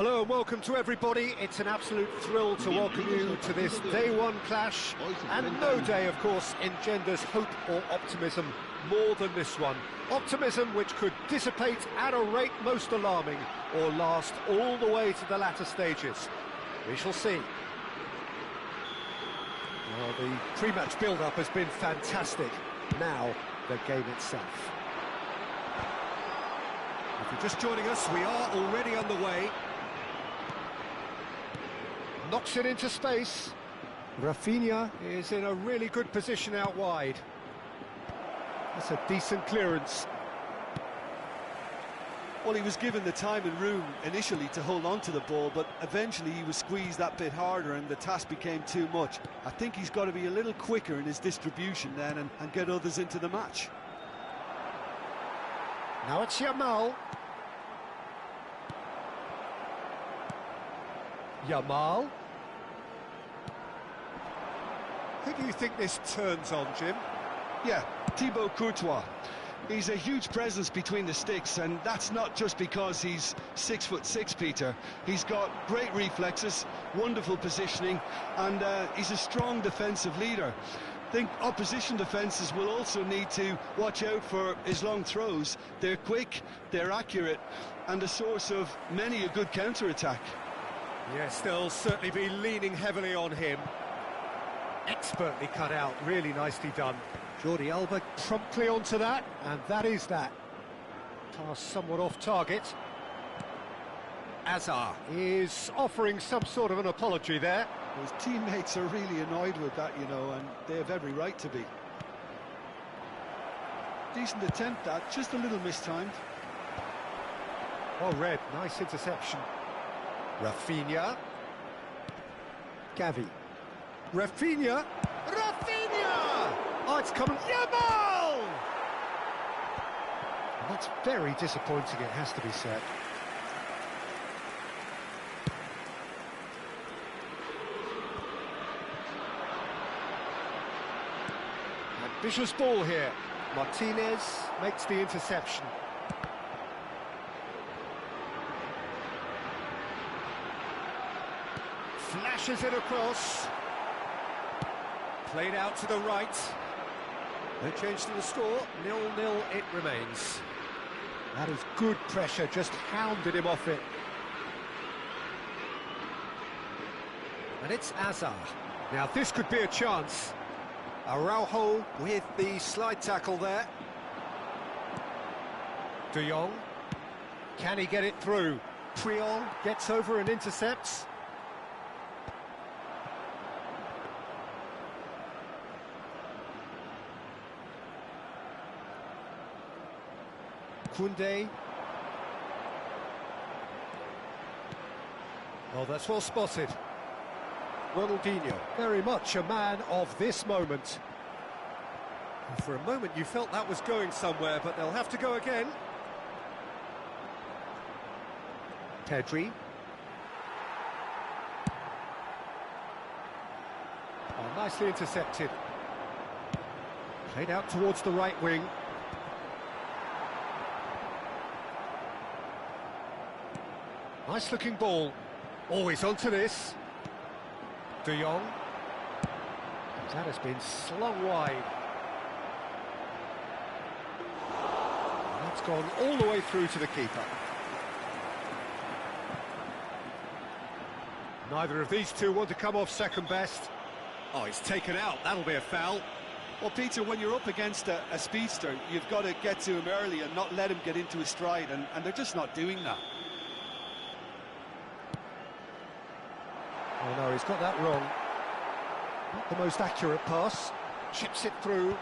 Hello and welcome to everybody. It's an absolute thrill to welcome you to this day one clash, and no day, of course, engenders hope or optimism more than this one. Optimism which could dissipate at a rate most alarming or last all the way to the latter stages. We shall see. Well, the pre-match build-up has been fantastic. Now, the game itself. If you're just joining us, we are already underway. Knocks it into space. Rafinha is in a really good position out wide. That's a decent clearance. Well, he was given the time and room initially to hold on to the ball, but eventually he was squeezed that bit harder and the task became too much. I think he's got to be a little quicker in his distribution then and get others into the match. Now it's Yamal. Yamal. Who do you think this turns on, Jim? Yeah, Thibaut Courtois. He's a huge presence between the sticks, and that's not just because he's 6'6", Peter. He's got great reflexes, wonderful positioning, and he's a strong defensive leader. I think opposition defences will also need to watch out for his long throws. They're quick, they're accurate, and a source of many a good counter-attack. Yes, they'll certainly be leaning heavily on him. Expertly cut out, really nicely done. Jordi Alba promptly onto that, and that is that. Pass somewhat off target. Azar is offering some sort of an apology there. His teammates are really annoyed with that, you know, and they have every right to be. Decent attempt, that, just a little mistimed. Oh, Red, nice interception. Rafinha. Gavi. Rafinha. Rafinha! Oh, it's coming. Yamal! That's very disappointing, it has to be said. Ambitious ball here. Martinez makes the interception. Flashes it across. Played out to the right. No change to the score, 0-0 it remains. That is good pressure, just hounded him off it. And it's Azar. Now this could be a chance. Araujo with the slide tackle there. De Jong. Can he get it through? Puyol gets over and intercepts. Koundé. Oh, that's well spotted. Ronaldinho, very much a man of this moment. And for a moment you felt that was going somewhere, but they'll have to go again. Pedri. Oh, nicely intercepted. Played out towards the right wing. Nice looking ball. Always onto this. De Jong. That has been slung wide. And that's gone all the way through to the keeper. Neither of these two want to come off second best. Oh, he's taken out. That'll be a foul. Well, Peter, when you're up against a speedster, you've got to get to him early and not let him get into his stride, and they're just not doing that. Oh no, he's got that wrong. Not the most accurate pass. Chips it through.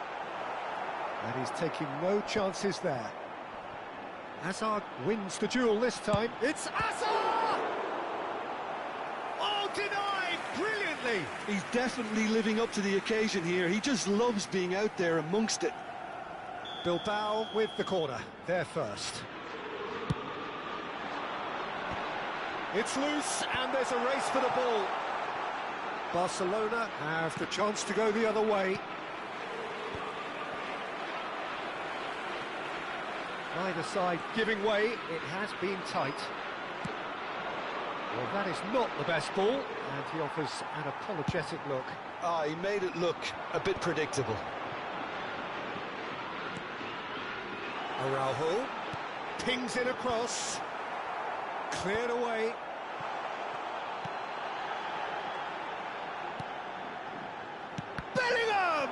And he's taking no chances there. Hazard wins the duel this time. It's Hazard! Oh, denied! Brilliantly! He's definitely living up to the occasion here. He just loves being out there amongst it. Bilbao with the corner. They're first. It's loose, and there's a race for the ball. Barcelona have the chance to go the other way. Neither side giving way. It has been tight. Well, that is not the best ball, and he offers an apologetic look. Ah, he made it look a bit predictable. Araujo pings it across, cleared away. Bellingham!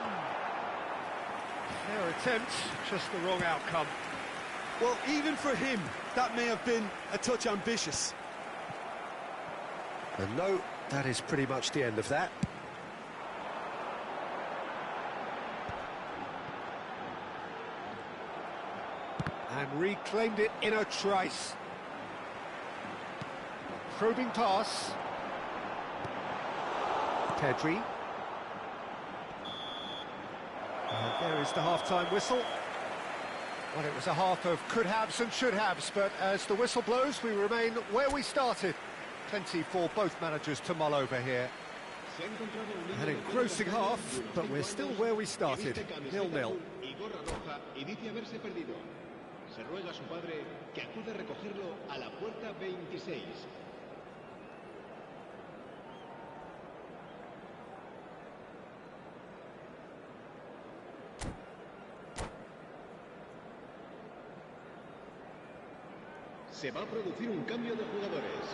Their attempt, just the wrong outcome. Well, even for him, that may have been a touch ambitious. And no, that is pretty much the end of that. And reclaimed it in a trice. Probing pass. Pedri. And there is the half-time whistle. Well, it was a half of could-haves and should-haves, but as the whistle blows, we remain where we started. Plenty for both managers to mull over here. An engrossing half, but we're still where we started, 0-0. Se ruega a su padre que acude a recogerlo a la puerta 26. Se va a producir un cambio de jugadores.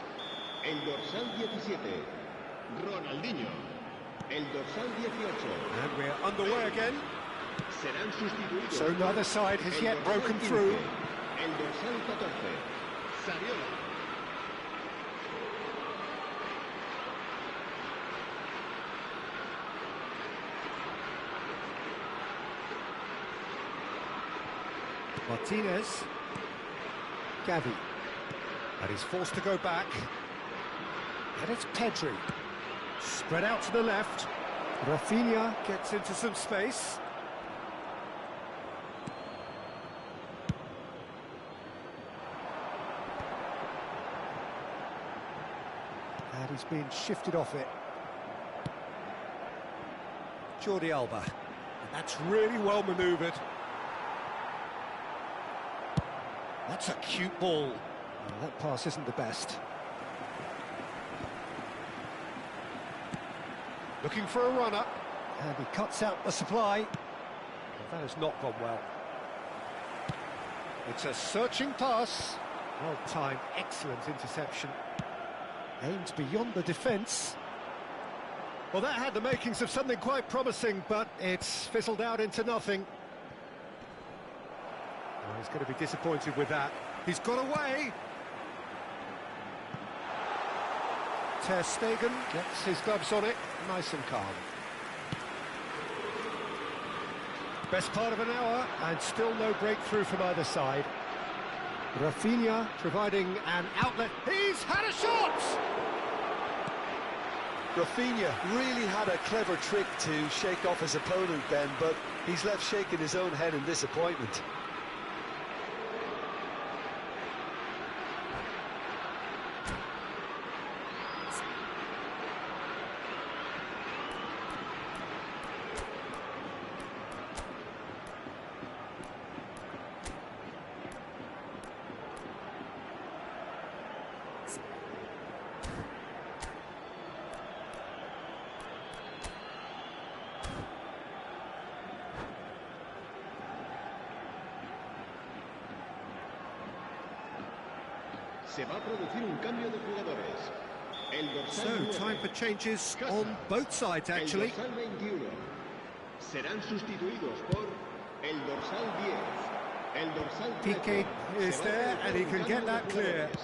El dorsal 17, Ronaldinho. El dorsal 18. And we're underway again. Serán sustituidos. So neither side has yet broken through. El dorsal 14, Sariola. Martinez. Gavi. And he's forced to go back. And it's Pedri. Spread out to the left. Rafinha gets into some space. And he's been shifted off it. Jordi Alba. And that's really well manoeuvred. That's a cute ball. Well, that pass isn't the best. Looking for a runner. And he cuts out the supply. Well, that has not gone well. It's a searching pass. Well timed, excellent interception. Aims beyond the defence. Well, that had the makings of something quite promising, but it's fizzled out into nothing. Well, he's going to be disappointed with that. He's got away. Ter Stegen gets his gloves on it, nice and calm. Best part of an hour, and still no breakthrough from either side. Rafinha providing an outlet. He's had a shot! Rafinha really had a clever trick to shake off his opponent, Ben, but he's left shaking his own head in disappointment. Se va a producir un cambio de jugadores. El dorsal So, 9, time for changes Casa. on both sides, actually. El dorsal 21 serán sustituidos por el dorsal 10. El dorsal 13 Piqué is se va a there, producir and he un can cambio get de that clear. jugadores.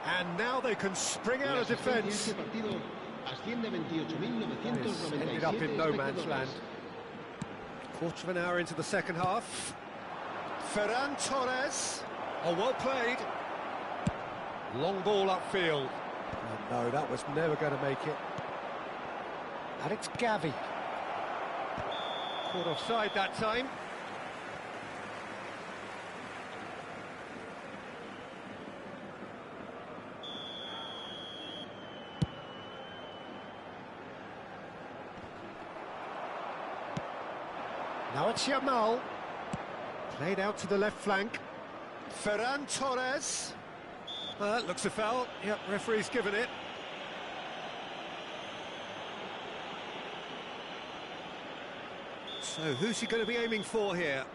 And now they can spring out La of asistencia en defence. este partido asciende a 28.997 Ended up in no man's espectadores. land. Quarter of an hour into the second half. Ferran Torres. Oh, well played. Long ball upfield. Oh, no, that was never going to make it. And it's Gavi. Caught offside that time. Now it's Yamal. Played out to the left flank. Ferran Torres. Looks a foul. Yep, referee's given it. So who's he going to be aiming for here?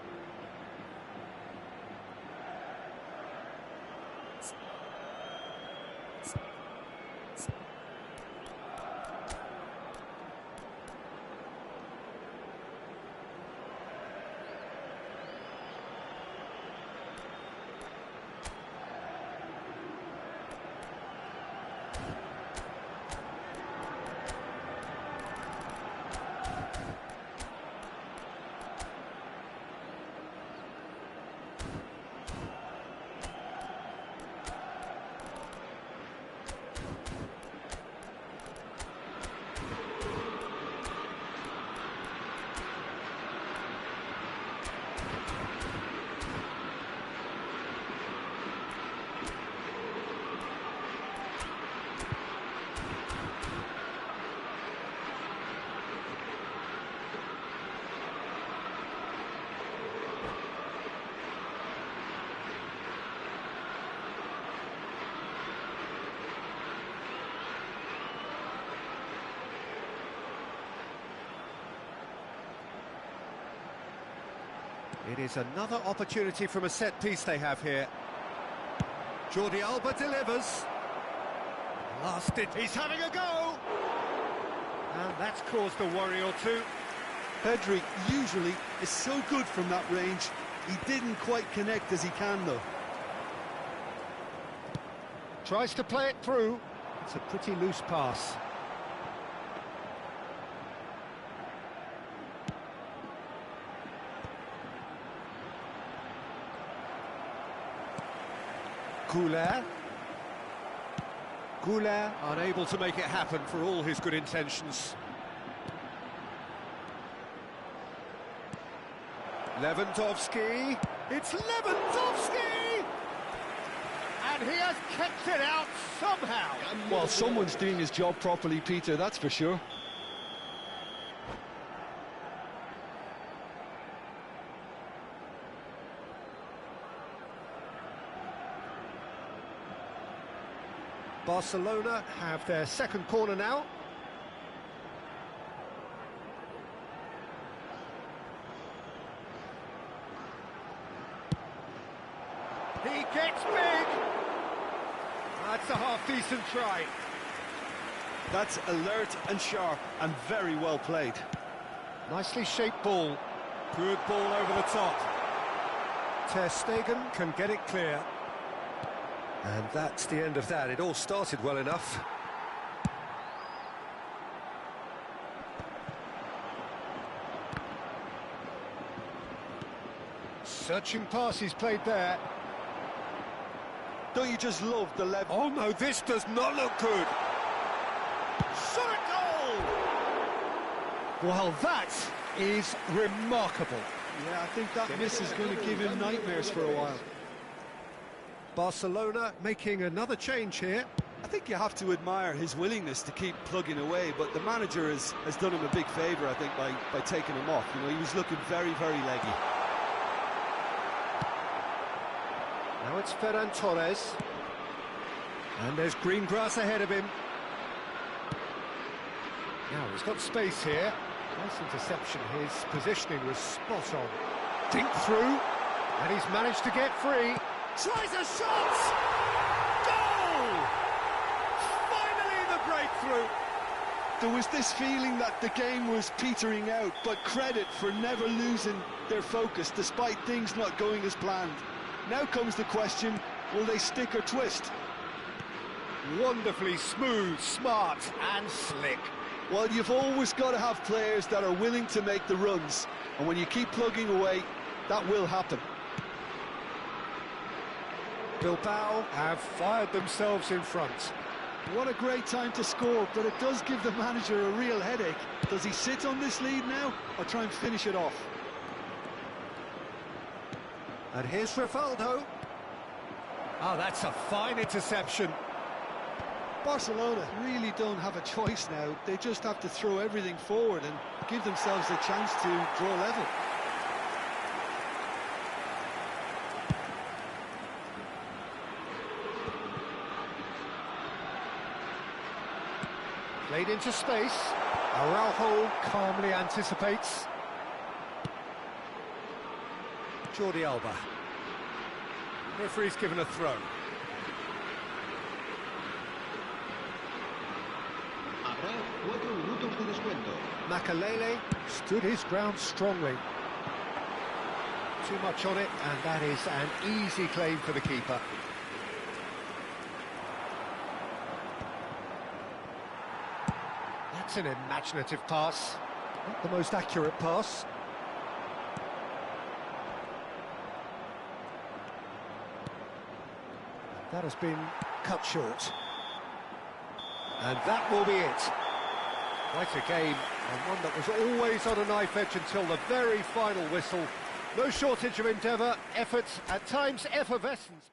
It is another opportunity from a set piece they have here. Jordi Alba delivers. Lasted. He's having a go! And that's caused a worry or two. Pedri usually is so good from that range. He didn't quite connect as he can, though. Tries to play it through. It's a pretty loose pass. Goulet unable to make it happen for all his good intentions. Lewandowski, it's Lewandowski! And he has kept it out somehow. Well, someone's doing his job properly, Peter, that's for sure. Barcelona have their second corner now. He gets big! That's a half-decent try. That's alert and sharp and very well played. Nicely shaped ball. Good ball over the top. Ter Stegen can get it clear. And that's the end of that. It all started well enough. Searching pass he's played there. Don't you just love the level? Oh no, this does not look good. Shot a goal! Well, that is remarkable. Yeah, I think that miss is going to give him nightmares for a while. Barcelona making another change here. I think you have to admire his willingness to keep plugging away, but the manager has done him a big favour, I think, by taking him off. You know, he was looking very, very leggy. Now it's Ferran Torres. And there's green grass ahead of him. Now he's got space here. Nice interception. His positioning was spot on. Dink through. And he's managed to get free. Tries a shot! Goal! Finally the breakthrough! There was this feeling that the game was petering out, but credit for never losing their focus despite things not going as planned. Now comes the question, will they stick or twist? Wonderfully smooth, smart and slick. Well, you've always got to have players that are willing to make the runs, and when you keep plugging away, that will happen. Bilbao have fired themselves in front. What a great time to score, but it does give the manager a real headache. Does he sit on this lead now, or try and finish it off? And here's Rivaldo. Oh, that's a fine interception. Barcelona really don't have a choice now. They just have to throw everything forward and give themselves a chance to draw level. Played into space. Araujo calmly anticipates. Jordi Alba. Referee's given a throw. Habrá 4 minutos de descuento. Makalele stood his ground strongly. Too much on it, and that is an easy claim for the keeper. That's an imaginative pass. Not the most accurate pass. That has been cut short. And that will be it. Quite a game, and one that was always on a knife edge until the very final whistle. No shortage of endeavour, effort, at times effervescence.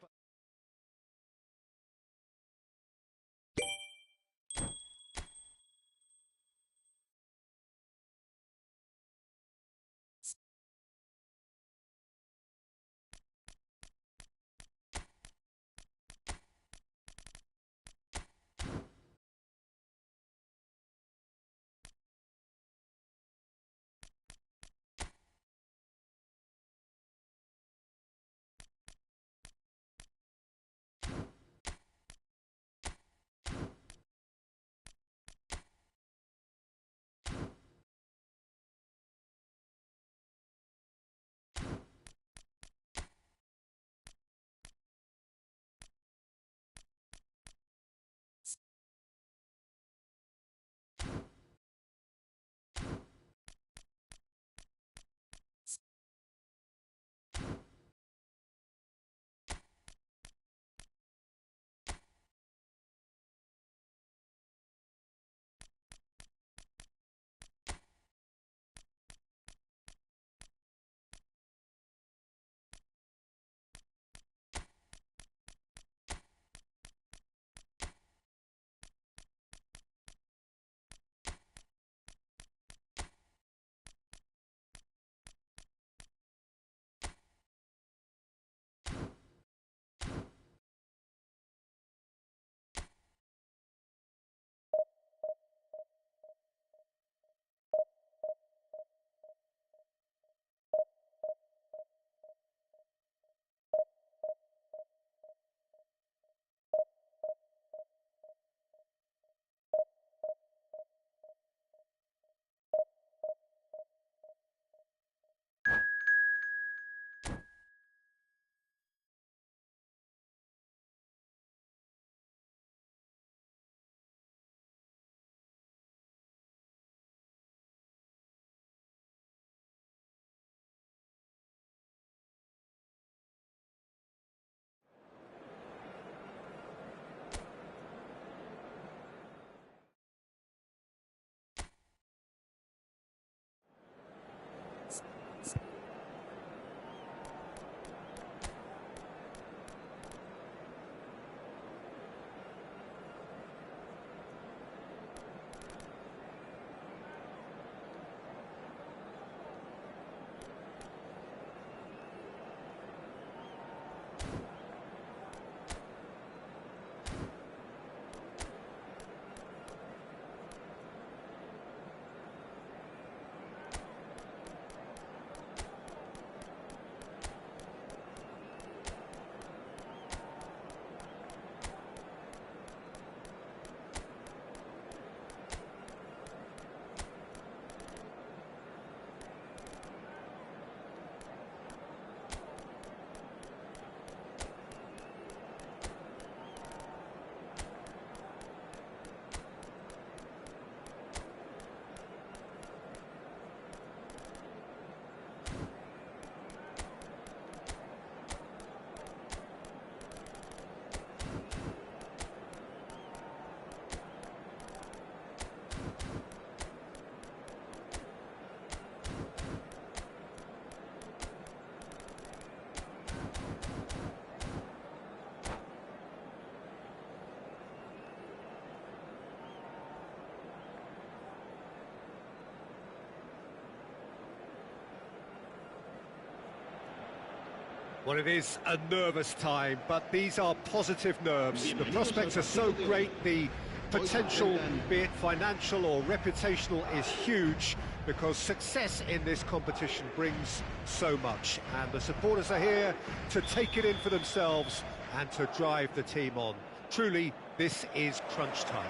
Well, it is a nervous time, but these are positive nerves. The prospects are so great, the potential, be it financial or reputational, is huge, because success in this competition brings so much, and the supporters are here to take it in for themselves and to drive the team on. Truly, this is crunch time.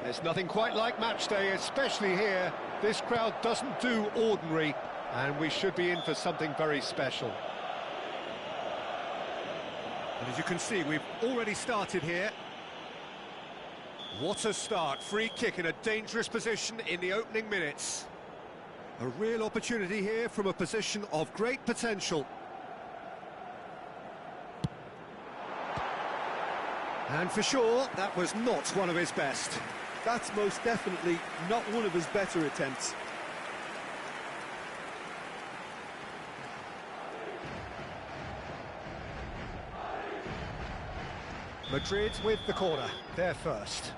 There's nothing quite like match day, especially here. This crowd doesn't do ordinary, and we should be in for something very special. And as you can see, we've already started here. What a start. Free kick in a dangerous position in the opening minutes. A real opportunity here from a position of great potential. And for sure, that was not one of his best. That's most definitely not one of his better attempts. Madrid with the corner, they're first.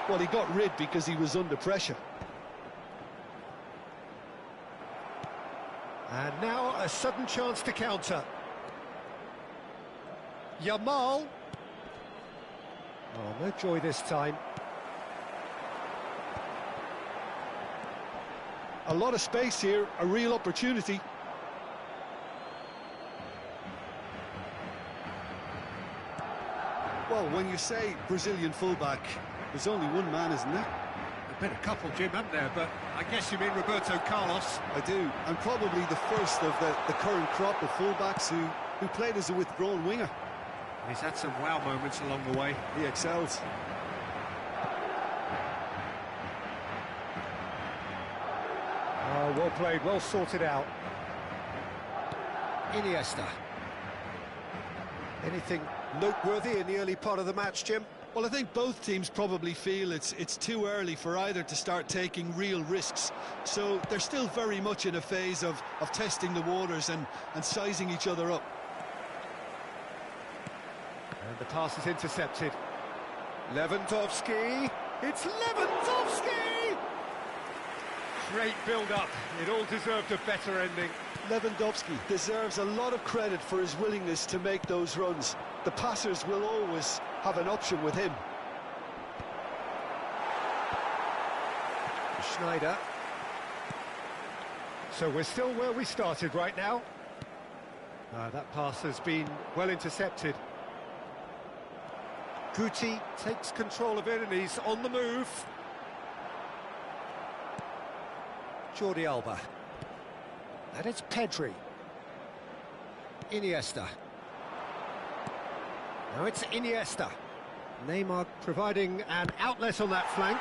Well, he got rid because he was under pressure. And now a sudden chance to counter. Yamal. Oh, no joy this time. A lot of space here, a real opportunity. Well, when you say Brazilian fullback, there's only one man, isn't there? There's been a couple, Jim, haven't there? But I guess you mean Roberto Carlos. I do, and probably the first of the current crop of fullbacks who played as a withdrawn winger. He's had some wow moments along the way. He excels. Oh, well played, well sorted out. Iniesta. Anything noteworthy in the early part of the match, Jim? Well, I think both teams probably feel it's too early for either to start taking real risks. So they're still very much in a phase of testing the waters and sizing each other up. And the pass is intercepted. Lewandowski. It's Lewandowski! Great build-up. It all deserved a better ending. Lewandowski deserves a lot of credit for his willingness to make those runs. The passers will always have an option with him. Schneider. So we're still where we started right now. That pass has been well intercepted. Guti takes control of it and he's on the move. Jordi Alba. And it's Pedri. Iniesta. Now it's Iniesta. Neymar providing an outlet on that flank.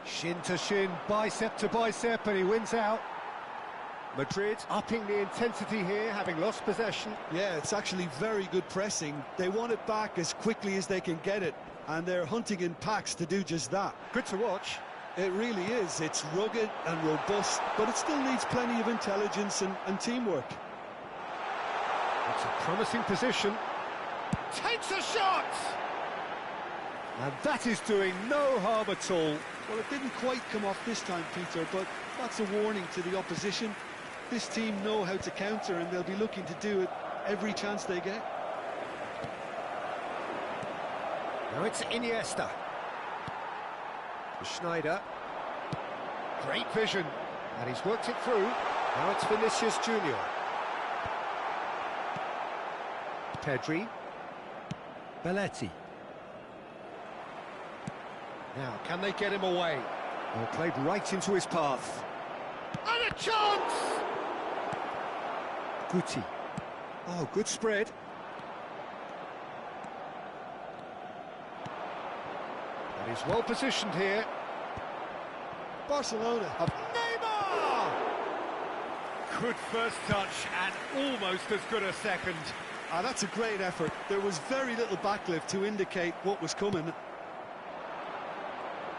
Shin to shin, bicep to bicep, and he wins out. Madrid upping the intensity here, having lost possession. Yeah, it's actually very good pressing. They want it back as quickly as they can get it, and they're hunting in packs to do just that. Good to watch. It really is. It's rugged and robust, but it still needs plenty of intelligence and teamwork. It's a promising position. Takes a shot! And that is doing no harm at all. Well, it didn't quite come off this time, Peter, but that's a warning to the opposition. This team know how to counter, and they'll be looking to do it every chance they get. Now it's Iniesta. Schneider. Great vision. And he's worked it through. Now it's Vinicius Junior. Pedri. Belletti. Now, can they get him away? Well, played right into his path. And a chance! Guti. Oh, good spread. And he's well positioned here. Barcelona have... Neymar! Good first touch and almost as good a second. That's a great effort. There was very little backlift to indicate what was coming.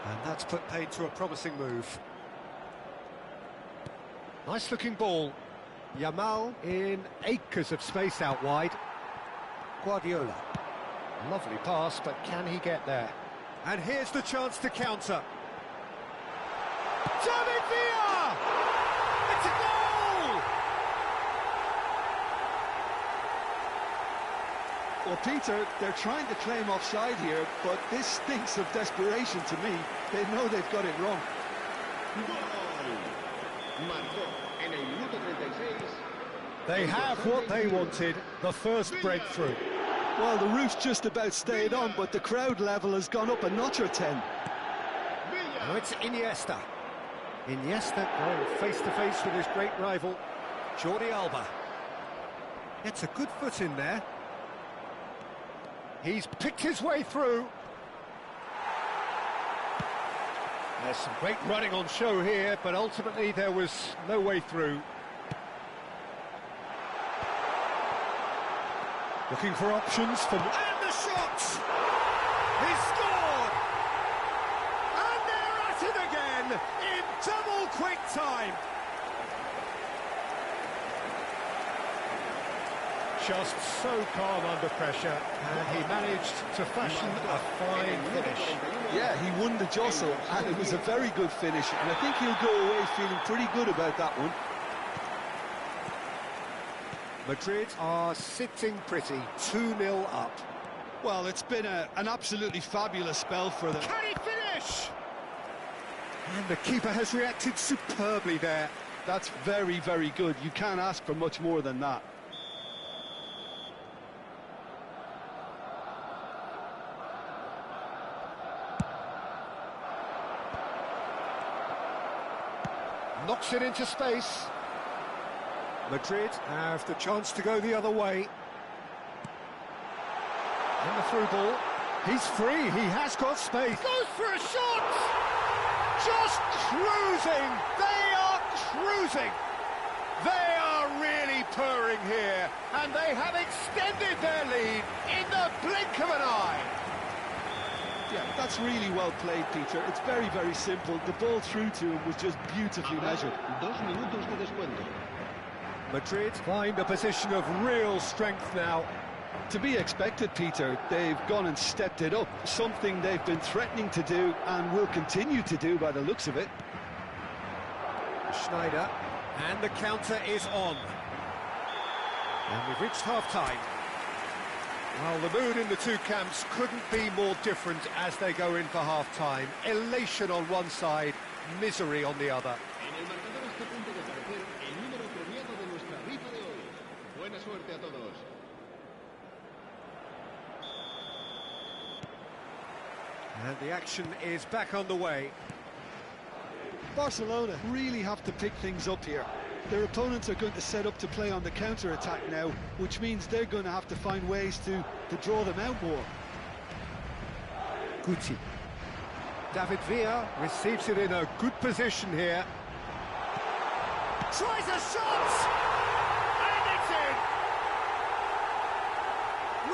And that's put paid to a promising move. Nice looking ball. Yamal in acres of space out wide. Guardiola. Lovely pass, but can he get there? And here's the chance to counter. David Villa! Well, Peter, they're trying to claim offside here, but this stinks of desperation to me. They know they've got it wrong. They have what they wanted, the first breakthrough. Well, the roof's just about stayed on, but the crowd level has gone up a notch or 10. Now it's Iniesta. Iniesta going face-to-face with his great rival, Jordi Alba. Gets a good foot in there. He's picked his way through. There's some great running on show here, but ultimately there was no way through. Looking for options for... And the shot! He scored! And they're at it again in double quick time. Just so calm under pressure, and he managed to fashion a fine finish. Yeah, he won the jostle, and it was a very good finish, and I think he'll go away feeling pretty good about that one. Madrid are sitting pretty, 2-0 up. Well, it's been an absolutely fabulous spell for them. Can he finish? And the keeper has reacted superbly there. That's very, very good. You can't ask for much more than that. Knocks it into space. Madrid have the chance to go the other way. And the through ball. He's free, he has got space. Goes for a shot! Just cruising! They are cruising! They are really purring here, and they have extended their lead in the blink of an eye. Yeah, that's really well played, Peter. It's very, very simple. The ball through to him was just beautifully measured. 2 minutos de descuento. Madrid find a position of real strength now. To be expected, Peter. They've gone and stepped it up, something they've been threatening to do and will continue to do by the looks of it. Schneider, and the counter is on. And we've reached half-time. Well, the mood in the two camps couldn't be more different as they go in for half-time. Elation on one side, misery on the other. En el marcador está a punto de aparecer el número premiado de nuestra rifa de hoy. Buena suerte a todos. And the action is back on the way. Barcelona really have to pick things up here. Their opponents are going to set up to play on the counter-attack now, which means they're going to have to find ways to draw them out more. Guti. David Villa receives it in a good position here. Tries a shot! And it's in!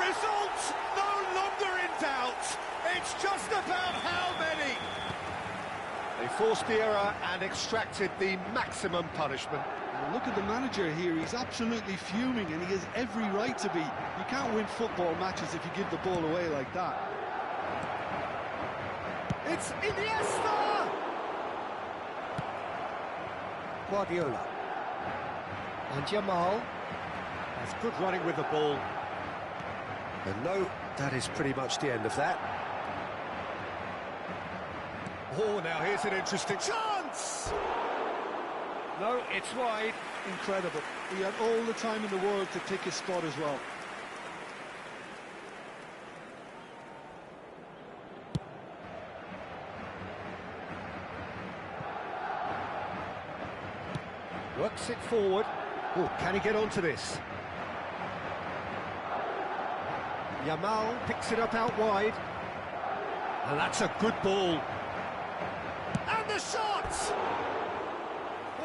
Result no longer in doubt. It's just about how many. They forced the error and extracted the maximum punishment. Well, look at the manager here. He's absolutely fuming, and he has every right to be. You can't win football matches if you give the ball away like that. It's Iniesta! Guardiola. And Jamal has good running with the ball. And no, that is pretty much the end of that. Oh, now here's an interesting chance! No, it's wide. Incredible. He had all the time in the world to pick his spot as well. Works it forward. Oh, can he get onto this? Yamal picks it up out wide. And that's a good ball. And the shot!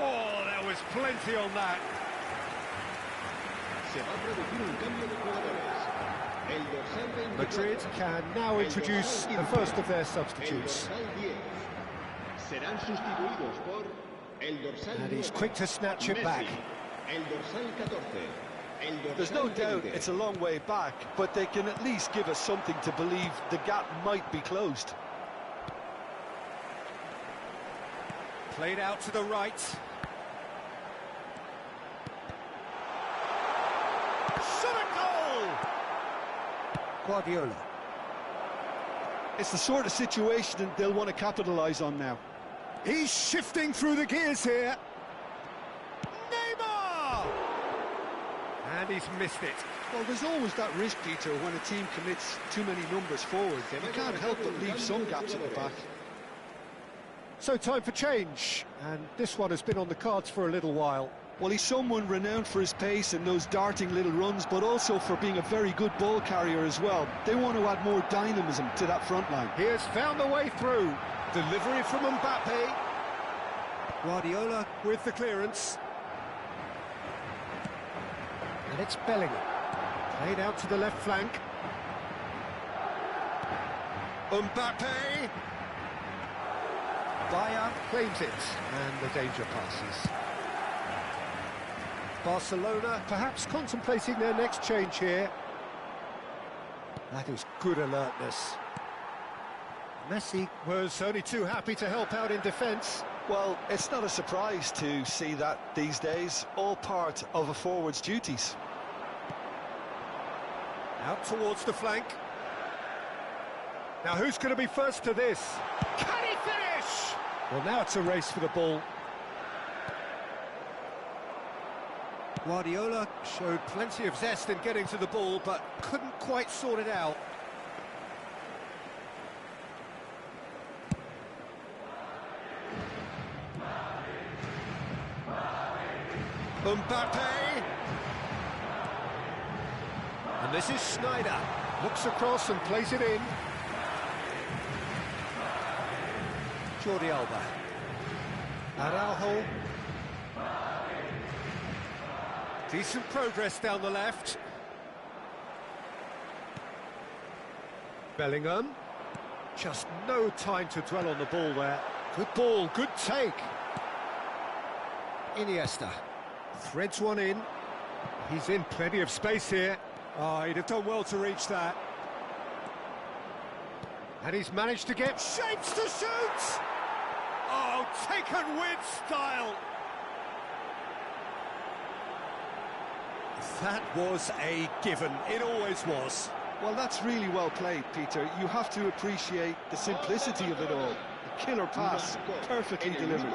Oh, there was plenty on that. Se va a producir un cambio de jugadores. El dorsal 24. Madrid can now introduce the first of their substitutes. El dorsal 10. Serán sustituidos por el dorsal 9. And he's quick to snatch it back. El dorsal 14. El dorsal There's no doubt 20. it's a long way back, but they can at least give us something to believe the gap might be closed. Played out to the right. Shot a goal! Guardiola. It's the sort of situation that they'll want to capitalise on now. He's shifting through the gears here. Neymar! And he's missed it. Well, there's always that risk, Peter, when a team commits too many numbers forward. You can't help but leave some gaps at the back. So time for change, and this one has been on the cards for a little while. Well, he's someone renowned for his pace and those darting little runs, but also for being a very good ball carrier as well. They want to add more dynamism to that front line. He has found the way through. Delivery from Mbappe. Guardiola with the clearance. And it's Bellingham. Played out to the left flank. Mbappe. Bayer claims it, and the danger passes. Barcelona perhaps contemplating their next change here. That is good alertness. Messi was only too happy to help out in defence. Well, it's not a surprise to see that these days, all part of a forward's duties. Out towards the flank. Now who's going to be first to this? Can he finish? Well, now it's a race for the ball. Guardiola showed plenty of zest in getting to the ball, but couldn't quite sort it out. Mbappe! And this is Snyder. Looks across and plays it in. Jordi Alba. Araujo. Decent progress down the left. Bellingham. Just no time to dwell on the ball there. Good ball, good take. Iniesta. Threads one in. He's in plenty of space here. Oh, he'd have done well to reach that. And he's managed to get shapes to shoot! Oh, taken with style! That was a given. It always was. Well, that's really well played, Peter. You have to appreciate the simplicity of it all. A killer pass, perfectly delivered.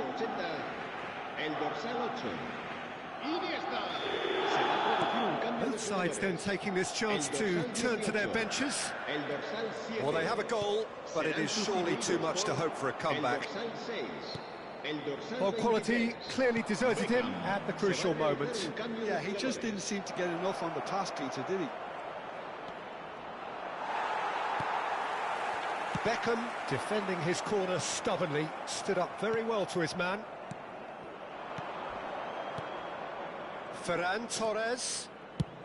Both sides then taking this chance to turn to their benches. Well, they have a goal, but it is surely too much to hope for a comeback. Well, quality clearly deserted him at the crucial moment. Yeah, he just didn't seem to get enough on the pass, Peter, did he? Beckham, defending his corner stubbornly, stood up very well to his man. Ferran Torres.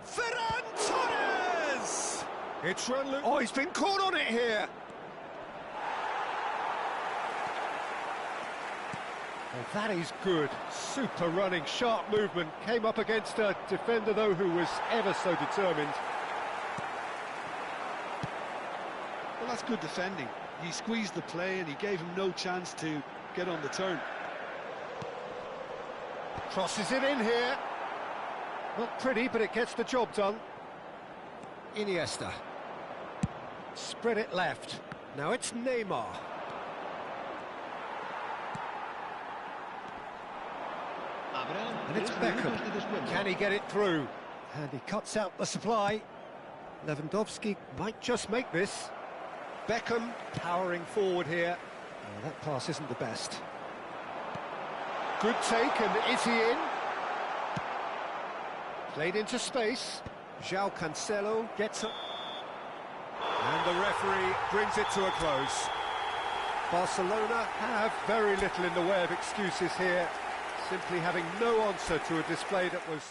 Ferran Torres! It's run loose. Oh, he's been caught on it here. Well, that is good. Super running, sharp movement. Came up against a defender, though, who was ever so determined. Well, that's good defending. He squeezed the play and he gave him no chance to get on the turn. Crosses it in here. Not pretty, but it gets the job done. Iniesta. Spread it left. Now it's Neymar. And it's Beckham. Can he get it through? And he cuts out the supply. Lewandowski might just make this. Beckham powering forward here. Oh, that pass isn't the best. Good take, and is he in? Played into space. João Cancelo gets it. And the referee brings it to a close. Barcelona have very little in the way of excuses here, simply having no answer to a display that was...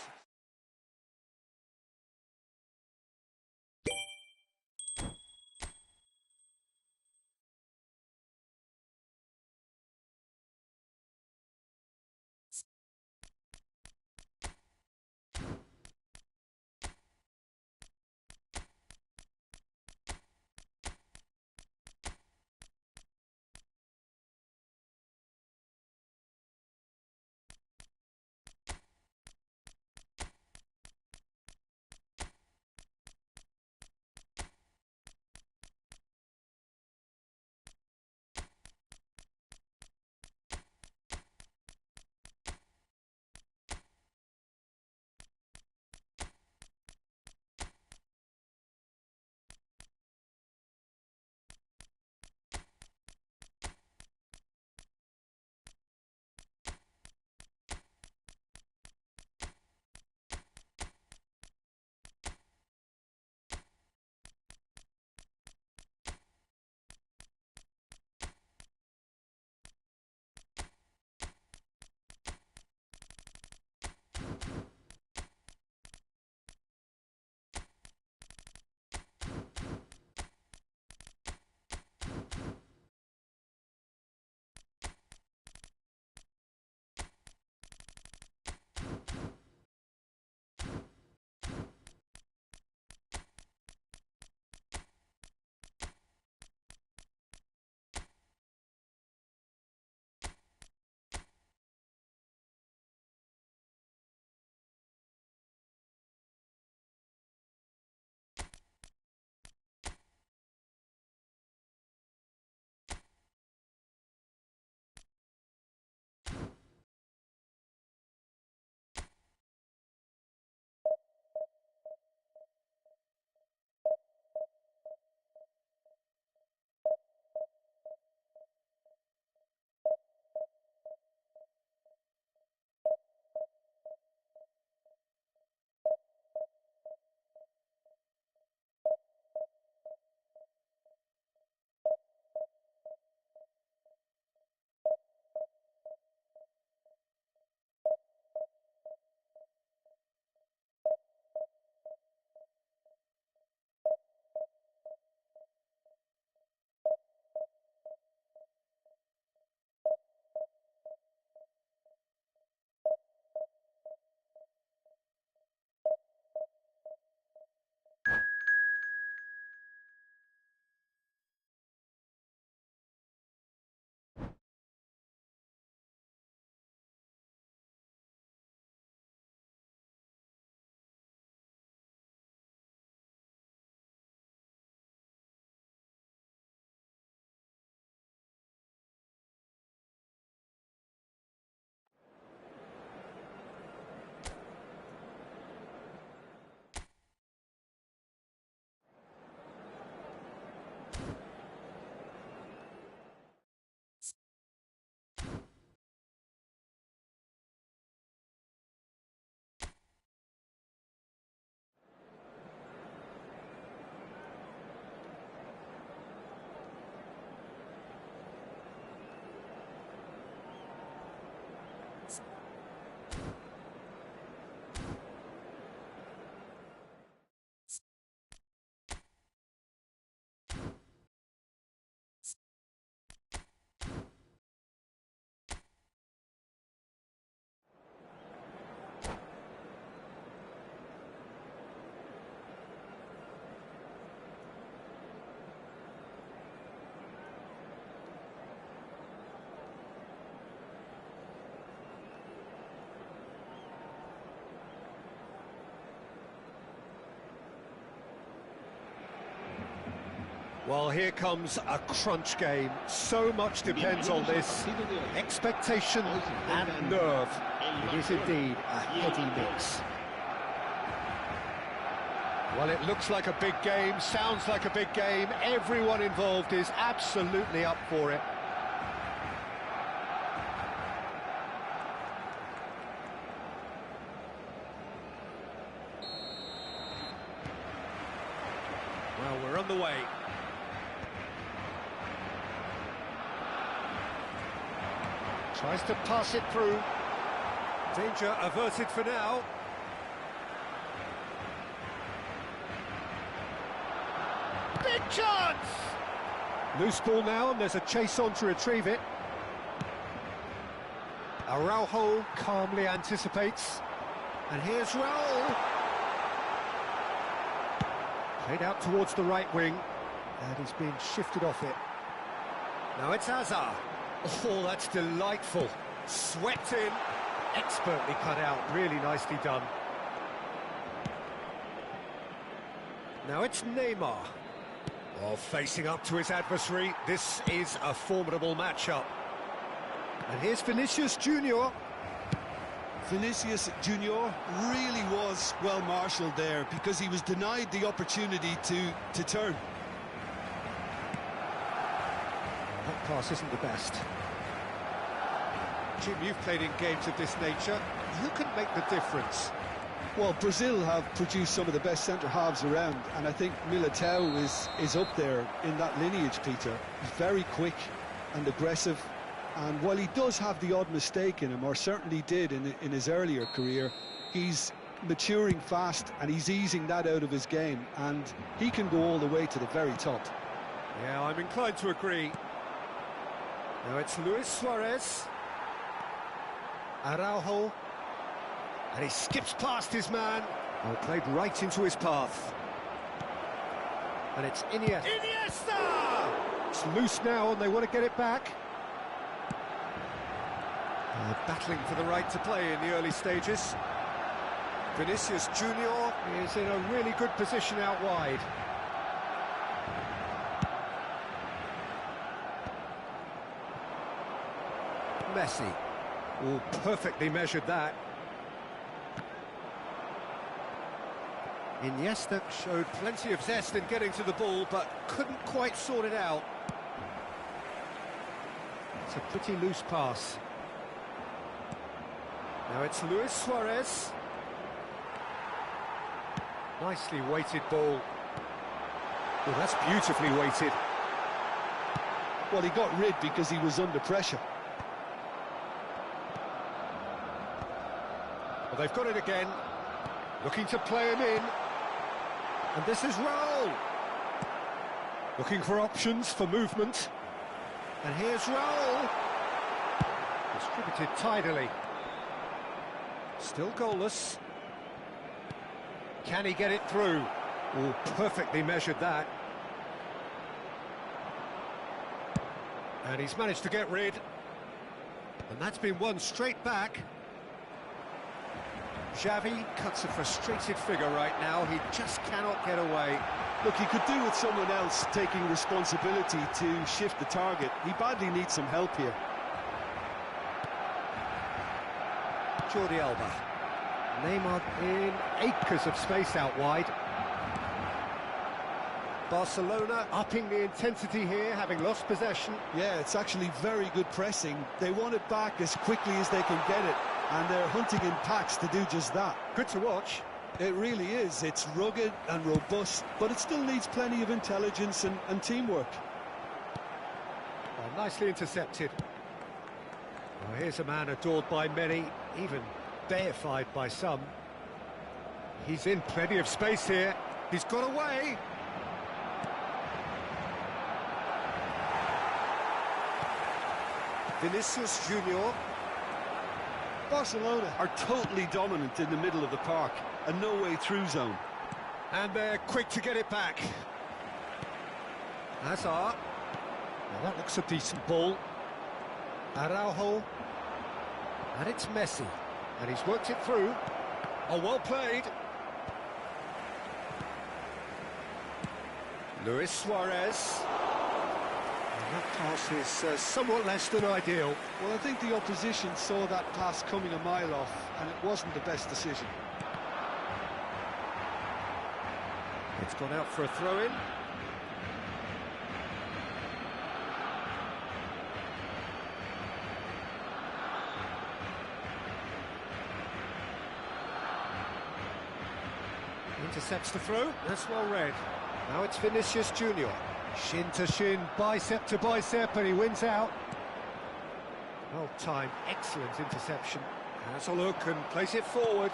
Well, here comes a crunch game. So much depends on this. Expectation and nerve. It is indeed a heady mix. Well, it looks like a big game, sounds like a big game. Everyone involved is absolutely up for it. Well, we're on the way. Tries to pass it through. Danger averted for now. Big chance! Loose ball now, and there's a chase on to retrieve it. Araujo calmly anticipates. And here's Raul. Played out towards the right wing. And he's being shifted off it. Now it's Hazard. Oh, that's delightful. Swept in. Expertly cut out. Really nicely done. Now it's Neymar. Oh, facing up to his adversary. This is a formidable matchup. And here's Vinicius Junior. Vinicius Junior really was well marshalled there because he was denied the opportunity to turn. That pass isn't the best. Jim, you've played in games of this nature. Who can make the difference? Well, Brazil have produced some of the best centre-halves around, and I think Militao is up there in that lineage, Peter. He's very quick and aggressive, and while he does have the odd mistake in him, or certainly did in his earlier career, he's maturing fast and he's easing that out of his game, and he can go all the way to the very top. Yeah, I'm inclined to agree. Now it's Luis Suarez. Araujo. And he skips past his man. Oh, played right into his path. And it's Iniesta. Iniesta! It's loose now and they want to get it back. Battling for the right to play in the early stages. Vinicius Junior is in a really good position out wide. Messi. Oh, perfectly measured that. Iniesta showed plenty of zest in getting to the ball, but couldn't quite sort it out. It's a pretty loose pass. Now it's Luis Suarez. Nicely weighted ball. Oh, that's beautifully weighted. Well, he got rid because he was under pressure. Well, they've got it again. Looking to play him in. And this is Raul. Looking for options for movement. And here's Raul. Distributed tidily. Still goalless. Can he get it through? Oh, perfectly measured that. And he's managed to get rid. And that's been won straight back. Xavi cuts a frustrated figure right now. He just cannot get away. Look, he could do with someone else taking responsibility to shift the target. He badly needs some help here. Jordi Alba. Neymar in acres of space out wide. Barcelona upping the intensity here, having lost possession. Yeah, it's actually very good pressing. They want it back as quickly as they can get it, and they're hunting in packs to do just that. Good to watch. It really is. It's rugged and robust, but it still needs plenty of intelligence and teamwork. Oh, nicely intercepted. Oh, here's a man adored by many, even deified by some. He's in plenty of space here. He's got away. Vinicius Junior. Barcelona are totally dominant in the middle of the park, a no-way-through zone. And they're quick to get it back. Hazard. Now that looks a decent ball. Araujo. And it's Messi. And he's worked it through. Oh, well played. Luis Suarez. And that pass is somewhat less than ideal. Well, I think the opposition saw that pass coming a mile off, and it wasn't the best decision. It's gone out for a throw-in. Intercepts the throw, that's well read. Now it's Vinicius Junior. Shin to shin, bicep to bicep, and he wins out. Well timed, excellent interception. Has a look and plays it forward.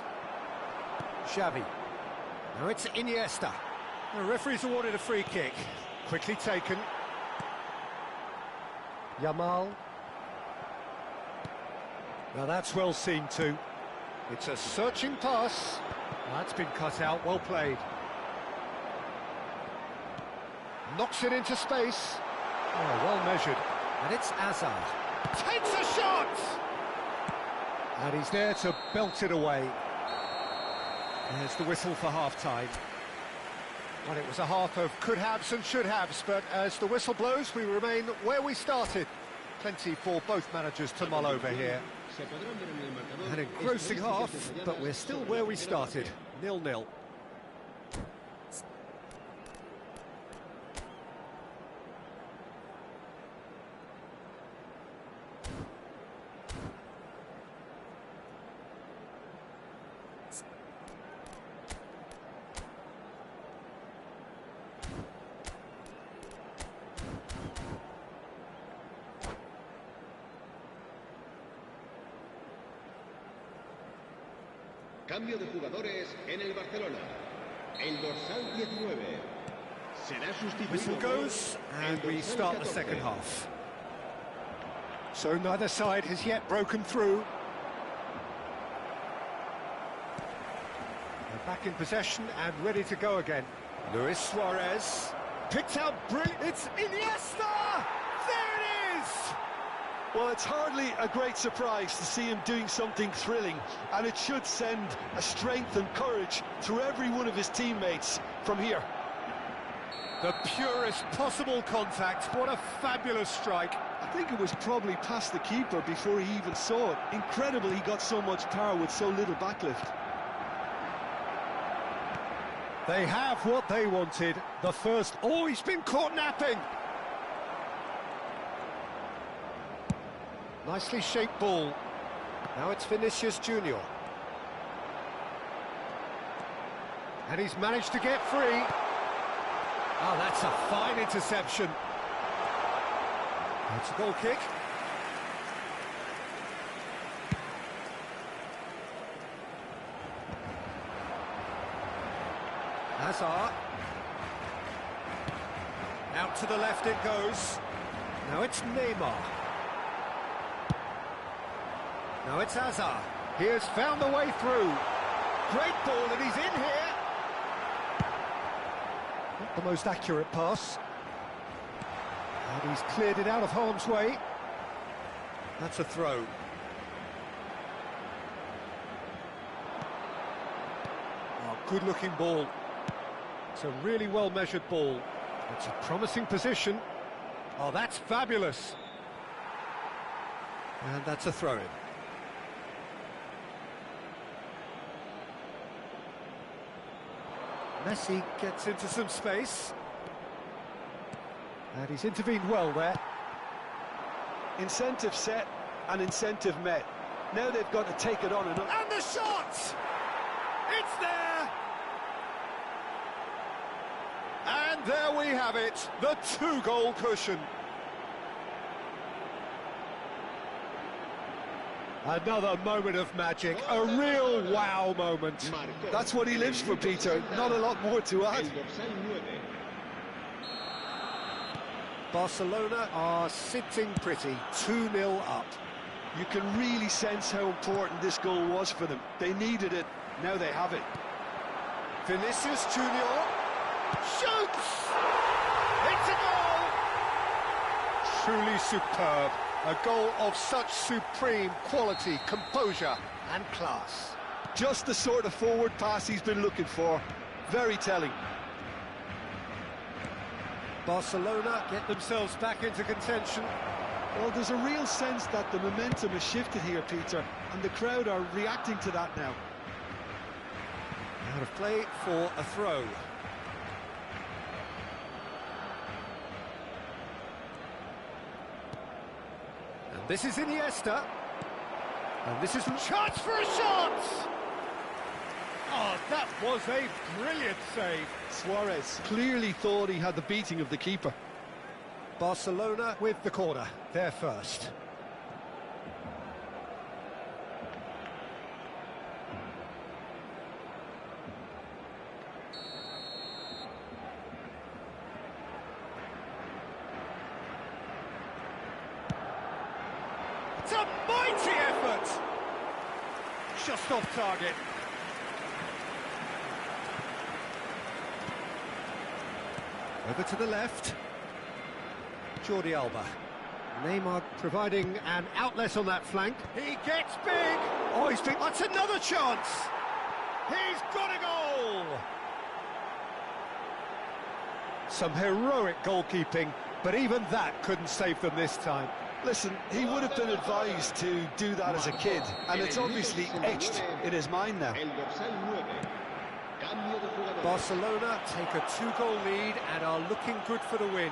Xavi. Now it's Iniesta. The referee's awarded a free kick. Quickly taken. Yamal. Now that's well seen too. It's a searching pass. That's been cut out, well played. Knocks it into space. Oh, well measured. And it's Hazard. Takes a shot! And he's there to belt it away. There's the whistle for half-time. Well, it was a half of could-haves and should-haves, but as the whistle blows, we remain where we started. Plenty for both managers to mull over here. An engrossing half, but we're still where we started, 0-0. Cambio de jugadores en el Barcelona. El dorsal 19 será sustituido. Whistle goes, and we start the second half. So neither side has yet broken through. They're back in possession and ready to go again. Luis Suarez picked out brilliant. It's Iniesta! There it is! Well, it's hardly a great surprise to see him doing something thrilling, and it should send a strength and courage through every one of his teammates from here. The purest possible contact. What a fabulous strike. I think it was probably past the keeper before he even saw it. Incredible he got so much power with so little backlift. They have what they wanted. The first... Oh, he's been caught napping! Nicely shaped ball. Now it's Vinicius Junior. And he's managed to get free. Oh, that's a fine interception. It's a goal kick. Hazard. Out to the left it goes. Now it's Neymar. Now it's Hazard. He has found the way through. Great ball, and he's in here. Not the most accurate pass. And he's cleared it out of harm's way. That's a throw. Oh, good-looking ball. It's a really well-measured ball. It's a promising position. Oh, that's fabulous. And that's a throw-in. Messi gets into some space. And he's intervened well there. Incentive set and incentive met. Now they've got to take it on and on. And the shot! It's there! And there we have it, the two-goal cushion. Another moment of magic, a real wow moment. That's what he lives for, Peter. Not a lot more to add. Barcelona are sitting pretty, 2-0 up. You can really sense how important this goal was for them. They needed it, now they have it. Vinicius Junior shoots! It's a goal! Truly superb. A goal of such supreme quality, composure and class. Just the sort of forward pass he's been looking for. Very telling. Barcelona get themselves back into contention. Well, there's a real sense that the momentum has shifted here, Peter, and the crowd are reacting to that now. Out of play for a throw. And this is Iniesta. And this is a chance for a shot! Oh, that was a brilliant save. Suarez clearly thought he had the beating of the keeper. Barcelona with the corner, they're first. It's a mighty effort! Just off target. Over to the left. Jordi Alba. Neymar providing an outlet on that flank. He gets big! Oh, he's big. That's another chance! He's got a goal! Some heroic goalkeeping, but even that couldn't save them this time. Listen, he would have been advised to do that as a kid, and it's obviously etched in his mind now. Barcelona take a 2-goal lead and are looking good for the win.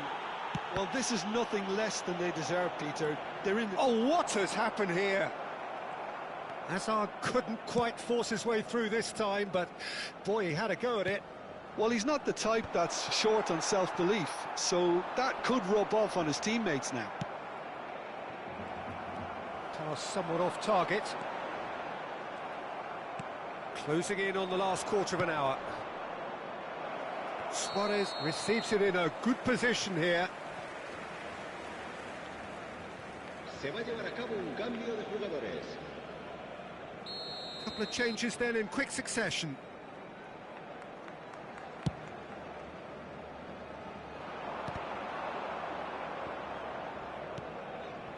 Well, this is nothing less than they deserve, Peter. They're in... Oh, what has happened here? Hazard couldn't quite force his way through this time, but boy, he had a go at it. Well, he's not the type that's short on self-belief, so that could rub off on his teammates now. Pass somewhat off target. Closing in on the last quarter of an hour. Suarez receives it in a good position here. Se va a llevar a cabo un cambio de jugadores. Couple of changes then in quick succession.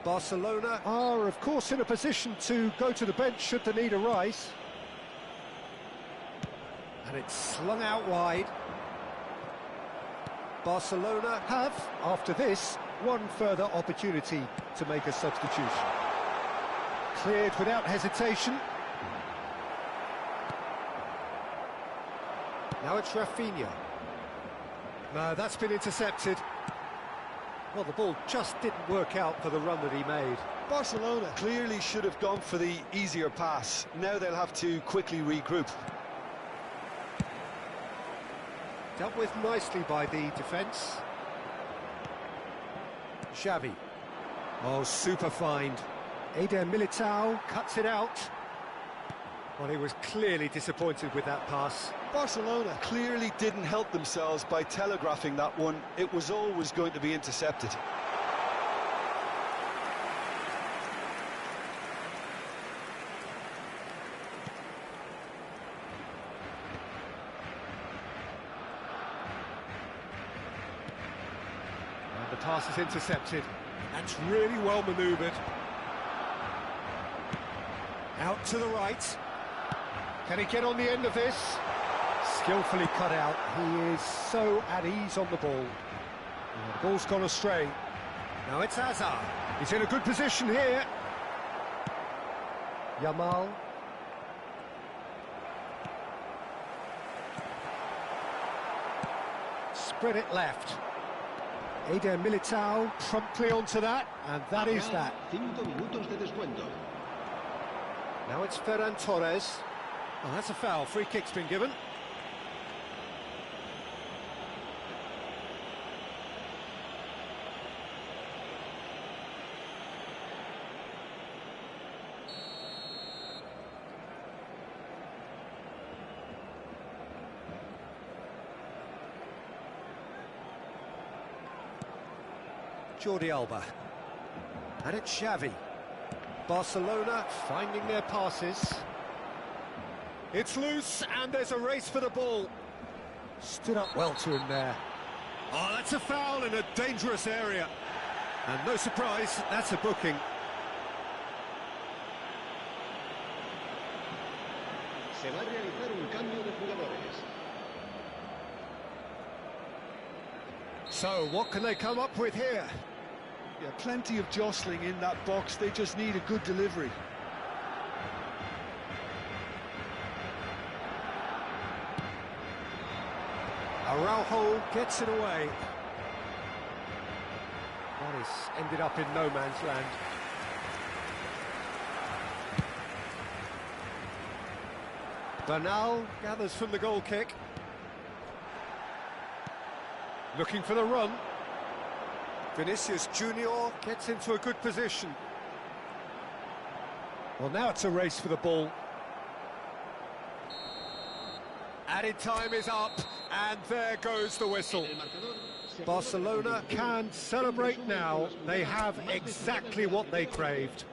Barcelona are, of course, in a position to go to the bench should the need arise. And it's slung out wide. Barcelona have, after this, one further opportunity to make a substitution. Cleared without hesitation. Now it's Rafinha. No, that's been intercepted. Well, the ball just didn't work out for the run that he made. Barcelona clearly should have gone for the easier pass. Now they'll have to quickly regroup. Dealt with nicely by the defence. Xavi. Oh, super find. Eder Militao cuts it out. Well, he was clearly disappointed with that pass. Barcelona clearly didn't help themselves by telegraphing that one. It was always going to be intercepted. And the pass is intercepted. That's really well manoeuvred. Out to the right. Can he get on the end of this? Skillfully cut out. He is so at ease on the ball. And the ball's gone astray. Now it's Hazard. He's in a good position here. Yamal. Spread it left. Eder Militao promptly onto that, and that is that. 5 minutos de descuento. Now it's Ferran Torres. Oh, that's a foul. Free kick's been given. Jordi Alba. And it's Xavi. Barcelona finding their passes. It's loose, and there's a race for the ball. Stood up well to him there. Oh, that's a foul in a dangerous area. And no surprise, that's a booking. Se va a realizar un cambio de jugadores. So, what can they come up with here? Yeah, plenty of jostling in that box. They just need a good delivery. Araujo gets it away. That is ended up in no man's land. Bernal gathers from the goal kick. Looking for the run. Vinicius Junior gets into a good position. Well, now it's a race for the ball. Added time is up, and there goes the whistle. Barcelona can celebrate now. They have exactly what they craved.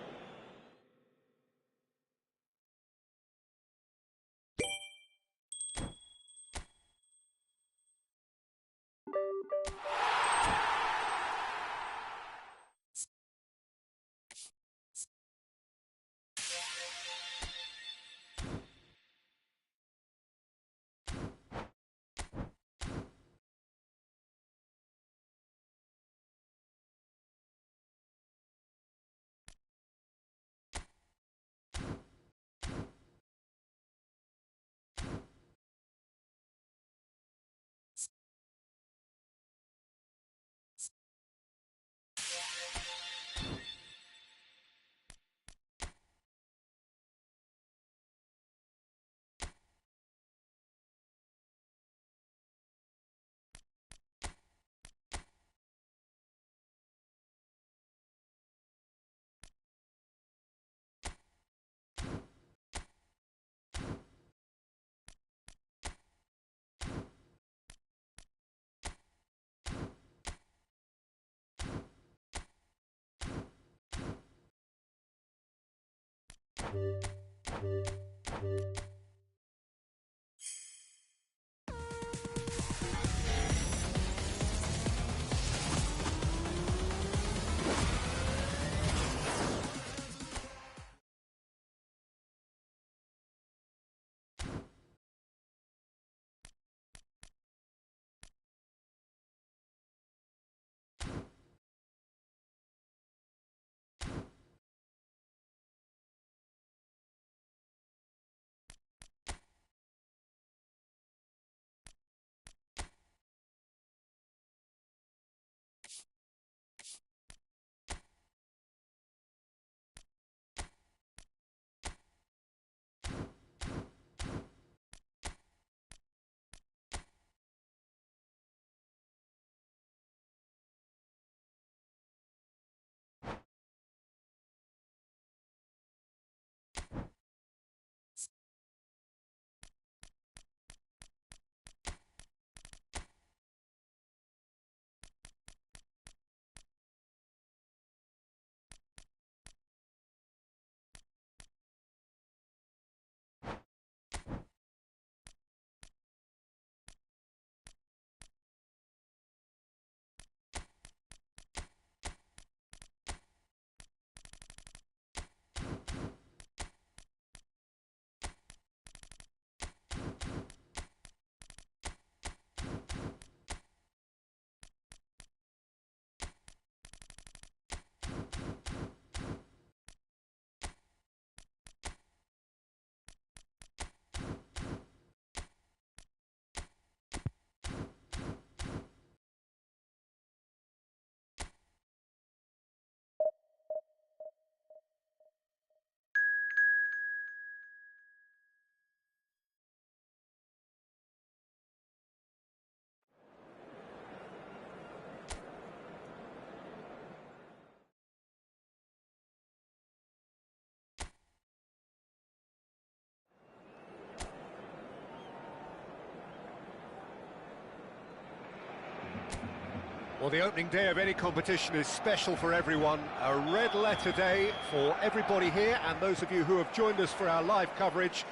Well, the opening day of any competition is special for everyone. A red letter day for everybody here and those of you who have joined us for our live coverage.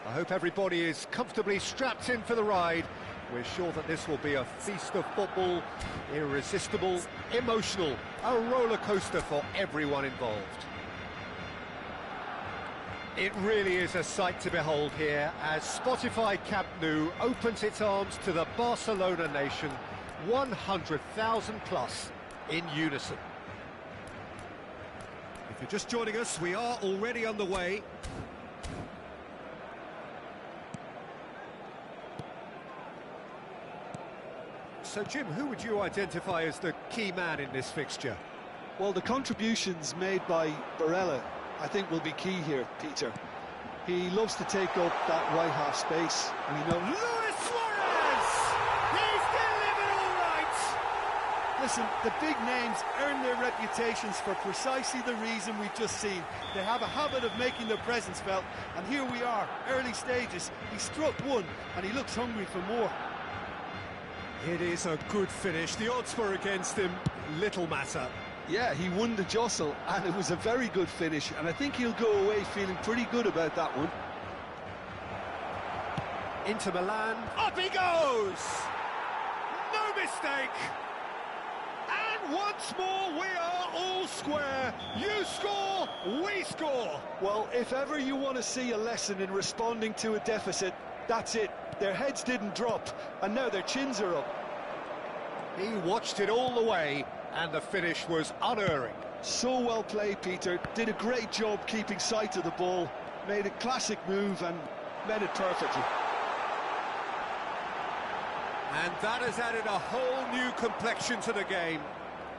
I hope everybody is comfortably strapped in for the ride. We're sure that this will be a feast of football, irresistible, emotional, a roller coaster for everyone involved. It really is a sight to behold here as Spotify Camp Nou opens its arms to the Barcelona nation. 100,000 plus in unison. If you're just joining us, we are already on the way. So, Jim, who would you identify as the key man in this fixture? Well, the contributions made by Barella, I think, will be key here, Peter. He loves to take up that right half space, and he knows... Luis Suarez! He's delivered all right! Listen, the big names earn their reputations for precisely the reason we've just seen. They have a habit of making their presence felt, and here we are, early stages. He struck one, and he looks hungry for more. It is a good finish. The odds were against him, little matter. Yeah, he won the jostle, and it was a very good finish, and I think he'll go away feeling pretty good about that one. Inter Milan, up he goes! No mistake! And once more we are all square. You score, we score! Well, if ever you want to see a lesson in responding to a deficit, that's it. Their heads didn't drop, and now their chins are up. He watched it all the way, and the finish was unerring. So well played, Peter. Did a great job keeping sight of the ball, made a classic move and met it perfectly. And that has added a whole new complexion to the game.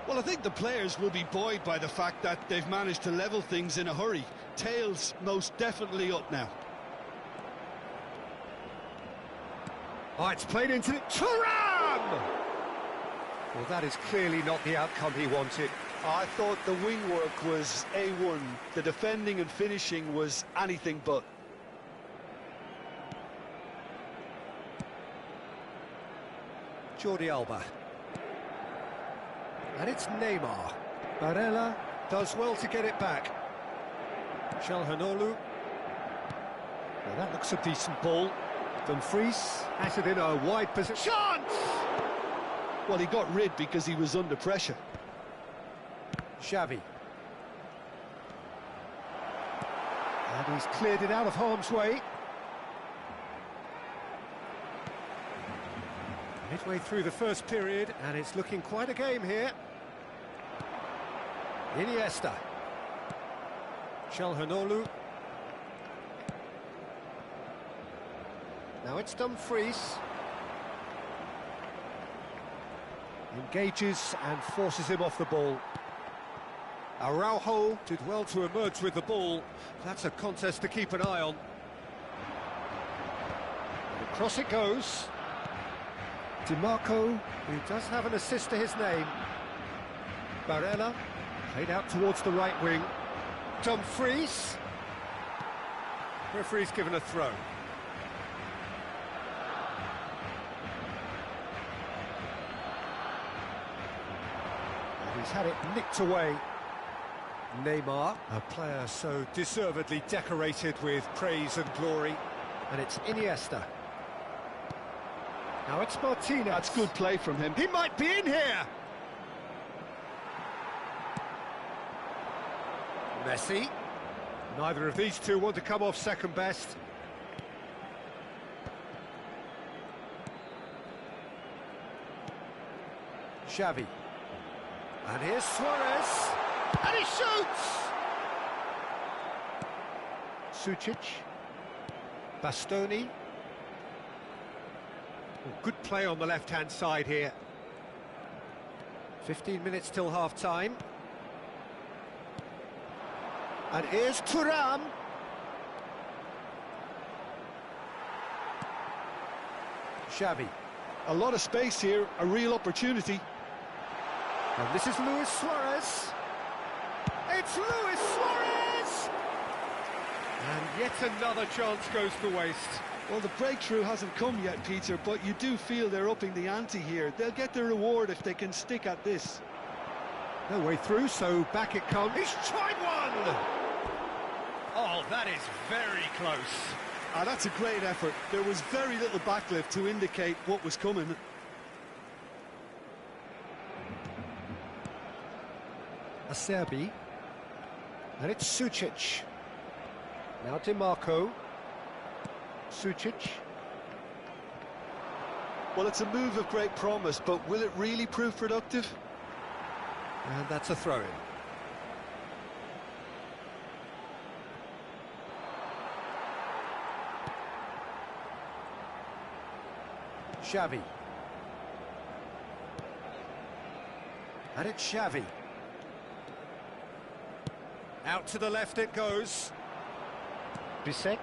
Well, I think the players will be buoyed by the fact that they've managed to level things in a hurry. Tails most definitely up now. Oh, it's played into Thuram! Well, that is clearly not the outcome he wanted. I thought the wing work was A1. The defending and finishing was anything but. Jordi Alba. And it's Neymar. Barella does well to get it back. Calhanoglu. Well, that looks a decent ball. Dumfries has it in a wide position. Chance! Well, he got rid because he was under pressure. Xavi. And he's cleared it out of harm's way. Midway through the first period, and it's looking quite a game here. Iniesta. Calhanoglu. Now it's Dumfries. Engages and forces him off the ball. Araujo did well to emerge with the ball. That's a contest to keep an eye on. Across it goes. DiMarco, who does have an assist to his name. Barella, played out towards the right wing. Dumfries. Referee's given a throw. And he's had it nicked away. Neymar, a player so deservedly decorated with praise and glory. And it's Iniesta. Now it's Martinez. That's good play from him. He might be in here. Messi. Neither of these two want to come off second best. Xavi. And here's Suarez. And he shoots! Sucic. Bastoni. Good play on the left-hand side here. 15 minutes till half-time. And here's Thuram. Xavi. A lot of space here, a real opportunity. And this is Luis Suarez. It's Luis Suarez! And yet another chance goes to waste. Well, the breakthrough hasn't come yet, Peter, but you do feel they're upping the ante here. They'll get their reward if they can stick at this. No way through, so back it comes. He's tried one! Oh, that is very close. Ah, that's a great effort. There was very little backlift to indicate what was coming. Acerbi. And it's Sucic. Now DiMarco. Sucic. Well, it's a move of great promise, but will it really prove productive? And that's a throw-in. Xavi. And it's Xavi. Out to the left it goes. Bisek.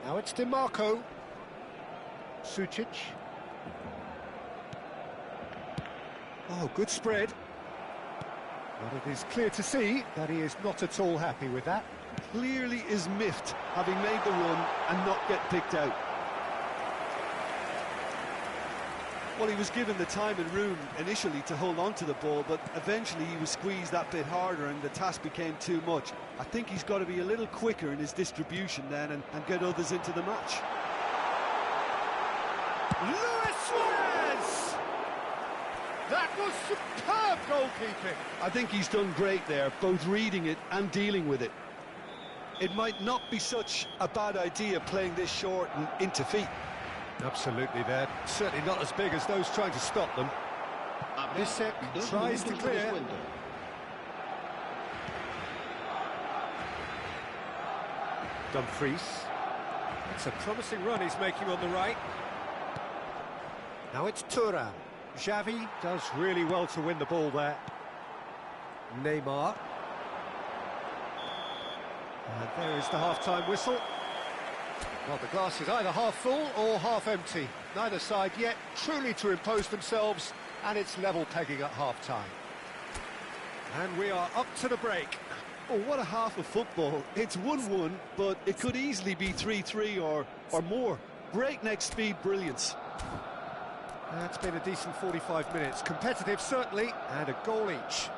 Now it's DiMarco. Sucic. Oh, good spread. But it is clear to see that he is not at all happy with that. Clearly is miffed, having made the run and not get picked out. Well, he was given the time and room initially to hold on to the ball, but eventually he was squeezed that bit harder and the task became too much. I think he's got to be a little quicker in his distribution then and get others into the match. Luis Suarez! That was superb goalkeeping. I think he's done great there, both reading it and dealing with it. It might not be such a bad idea playing this short and into feet. Absolutely, they're certainly not as big as those trying to stop them. Bisek tries to clear. Dumfries. It's a promising run he's making on the right. Now it's Thuram. Xavi does really well to win the ball there. Neymar. And there is the half-time whistle. Well, the glass is either half full or half empty. Neither side yet truly to impose themselves, and it's level pegging at half-time. And we are up to the break. Oh, what a half of football. It's 1-1, but it could easily be 3-3 or more. Breakneck speed brilliance. It's been a decent 45 minutes. Competitive, certainly, and a goal each.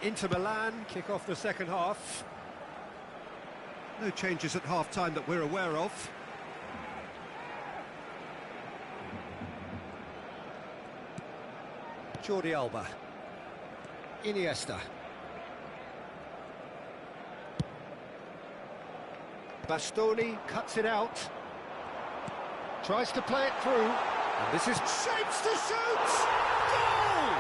Inter Milan kick off the second half. No changes at half-time that we're aware of. Jordi Alba. Iniesta. Bastoni cuts it out. Tries to play it through. And this is shapes to shoot! Goal!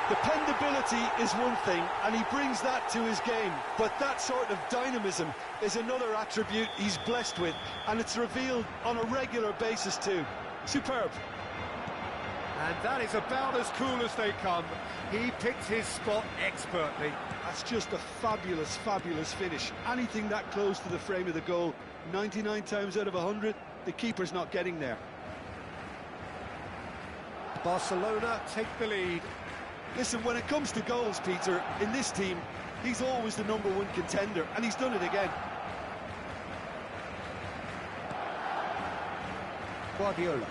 Dependability is one thing, and he brings that to his game, but that sort of dynamism is another attribute he's blessed with, and it's revealed on a regular basis too. Superb. And that is about as cool as they come. He picked his spot expertly. That's just a fabulous, fabulous finish. Anything that close to the frame of the goal, 99 times out of 100, the keeper's not getting there. Barcelona take the lead. Listen, when it comes to goals, Peter, in this team, he's always the #1 contender, and he's done it again. Guardiola.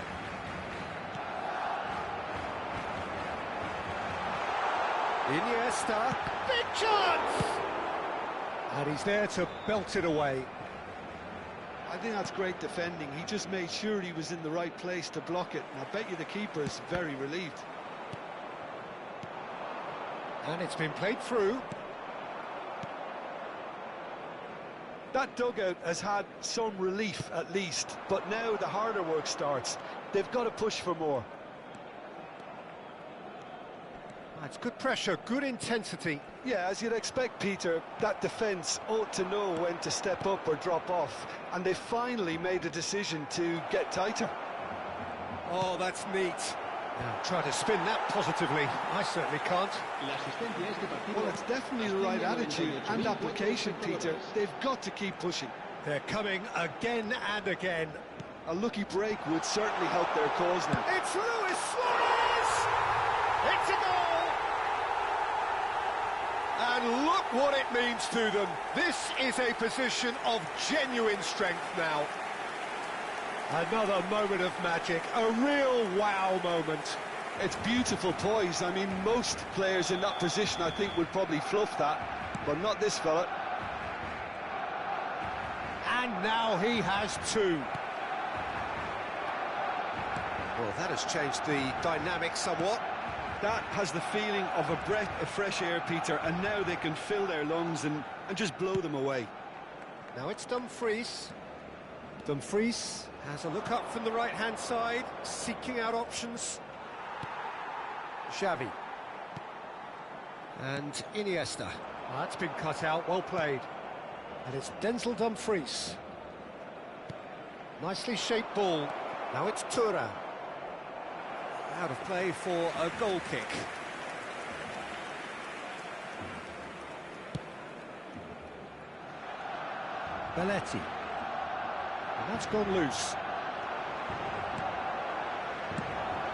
Iniesta, big chance! And he's there to belt it away. I think that's great defending. He just made sure he was in the right place to block it. And I bet you the keeper is very relieved. And it's been played through. That dugout has had some relief at least, but now the harder work starts. They've got to push for more. That's good pressure, good intensity. Yeah, as you'd expect, Peter, that defence ought to know when to step up or drop off, and they finally made a decision to get tighter. Oh, that's neat. Now, try to spin that positively. I certainly can't. Well, it's definitely the right attitude and application, Peter. They've got to keep pushing. They're coming again and again. A lucky break would certainly help their cause now. It's Luis Suarez! It's a goal! And look what it means to them. This is a position of genuine strength now. Another moment of magic, a real wow moment. It's beautiful poise. I mean, most players in that position, I think, would probably fluff that, but not this fella. And now he has two. Well, that has changed the dynamic somewhat. That has the feeling of a breath of fresh air, Peter, and now they can fill their lungs and just blow them away. Now it's Dumfries. Dumfries has a look up from the right-hand side, seeking out options. Xavi. And Iniesta. Oh, that's been cut out, well played. And it's Denzel Dumfries. Nicely shaped ball. Now it's Thuram. Out of play for a goal kick. Belletti. And that's gone loose.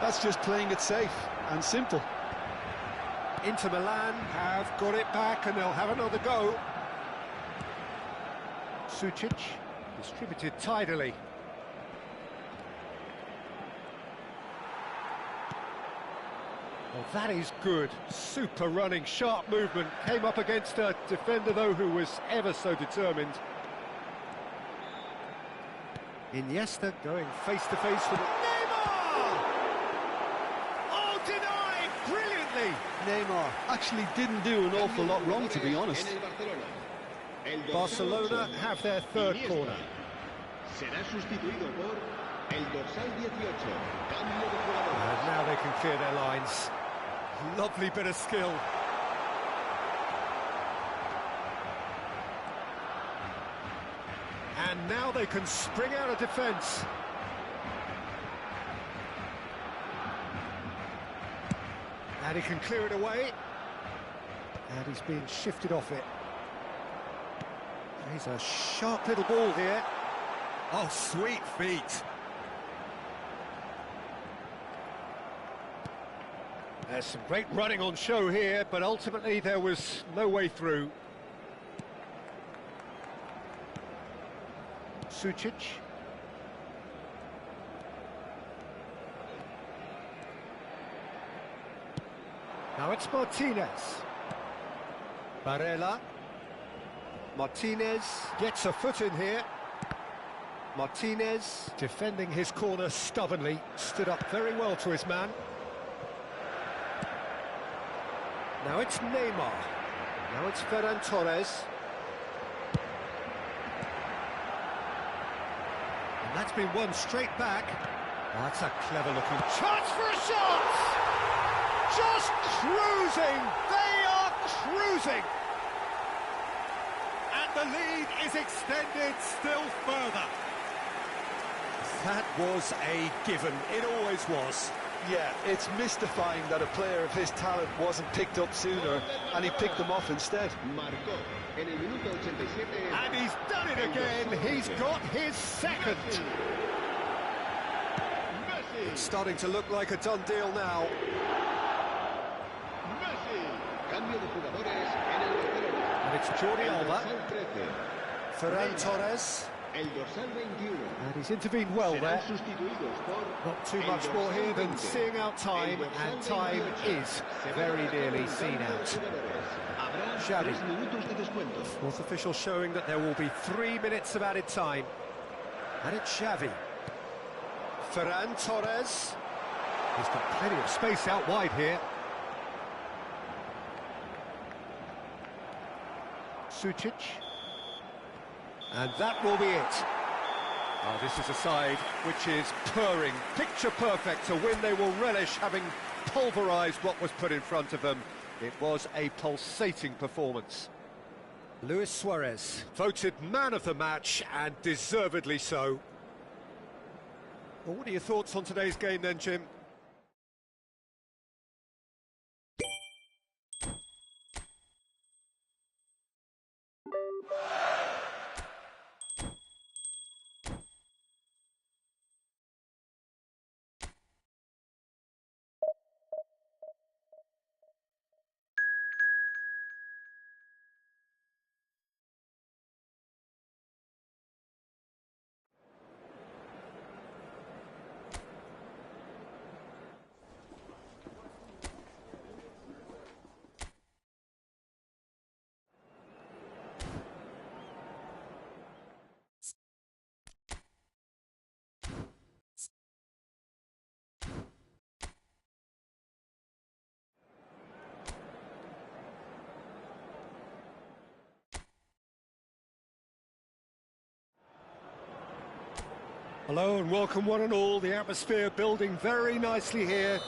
That's just playing it safe and simple. Inter Milan have got it back and they'll have another go. Sucic distributed tidily. Well, that is good. Super running, sharp movement. Came up against a defender, though, who was ever so determined. Iniesta going face-to-face with Neymar! Oh, denied! Brilliantly! Neymar actually didn't do an awful lot wrong, to be honest. Barcelona have their third corner. Será sustituido por el dorsal 18. Cambio de jugadores. And now they can clear their lines. Lovely bit of skill. And now they can spring out of defence. And he can clear it away. And he's being shifted off it. He's a sharp little ball here. Oh, sweet feet. There's some great running on show here, but ultimately there was no way through. Sucic. Now it's Martinez. Barella. Martinez gets a foot in here. Martinez defending his corner stubbornly, stood up very well to his man. Now it's Neymar. Now it's Ferran Torres. And that's been won straight back. Oh, that's a clever looking chance for a shot! Just cruising! They are cruising! And the lead is extended still further. That was a given, it always was. Yeah, it's mystifying that a player of his talent wasn't picked up sooner, and he picked them off instead. And he's done it again, he's got his second. It's starting to look like a done deal now. And it's Jordi Alba. Ferran Torres. And he's intervened well there. Not too much more here than seeing out time, and time is very nearly seen out. Xavi. Fourth official showing that there will be 3 minutes of added time. And it's Xavi. Ferran Torres. He's got plenty of space out wide here. Sucic. And that will be it. Oh, this is a side which is purring, picture perfect, a win they will relish, having pulverised what was put in front of them. It was a pulsating performance. Luis Suarez, voted man of the match, and deservedly so. Well, what are your thoughts on today's game then, Jim? Hello and welcome one and all. The atmosphere building very nicely here.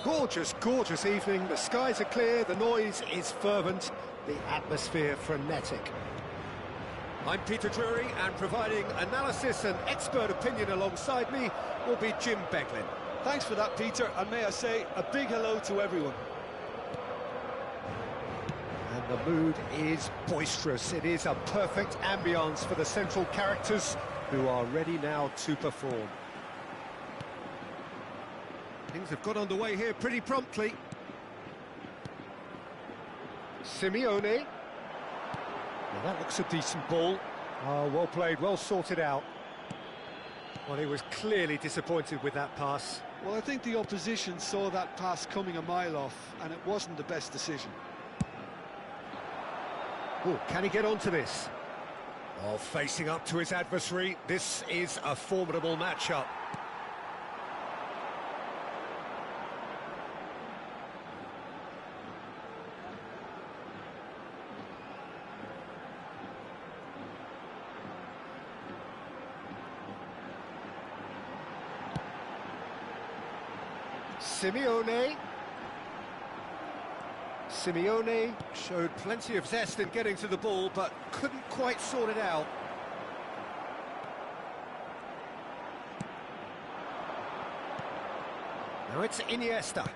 Gorgeous, gorgeous evening. The skies are clear, the noise is fervent, the atmosphere frenetic. I'm Peter Drury, and providing analysis and expert opinion alongside me will be Jim Beglin. Thanks for that, Peter, and may I say a big hello to everyone. And the mood is boisterous. It is a perfect ambience for the central characters who are ready now to perform. Things have got underway here pretty promptly. Simeone. Well, that looks a decent ball. Oh, well played, well sorted out. Well, he was clearly disappointed with that pass. Well, I think the opposition saw that pass coming a mile off, and it wasn't the best decision. Oh, can he get onto this? Oh, facing up to his adversary, this is a formidable matchup. Simeone showed plenty of zest in getting to the ball, but couldn't quite sort it out. Now it's Iniesta.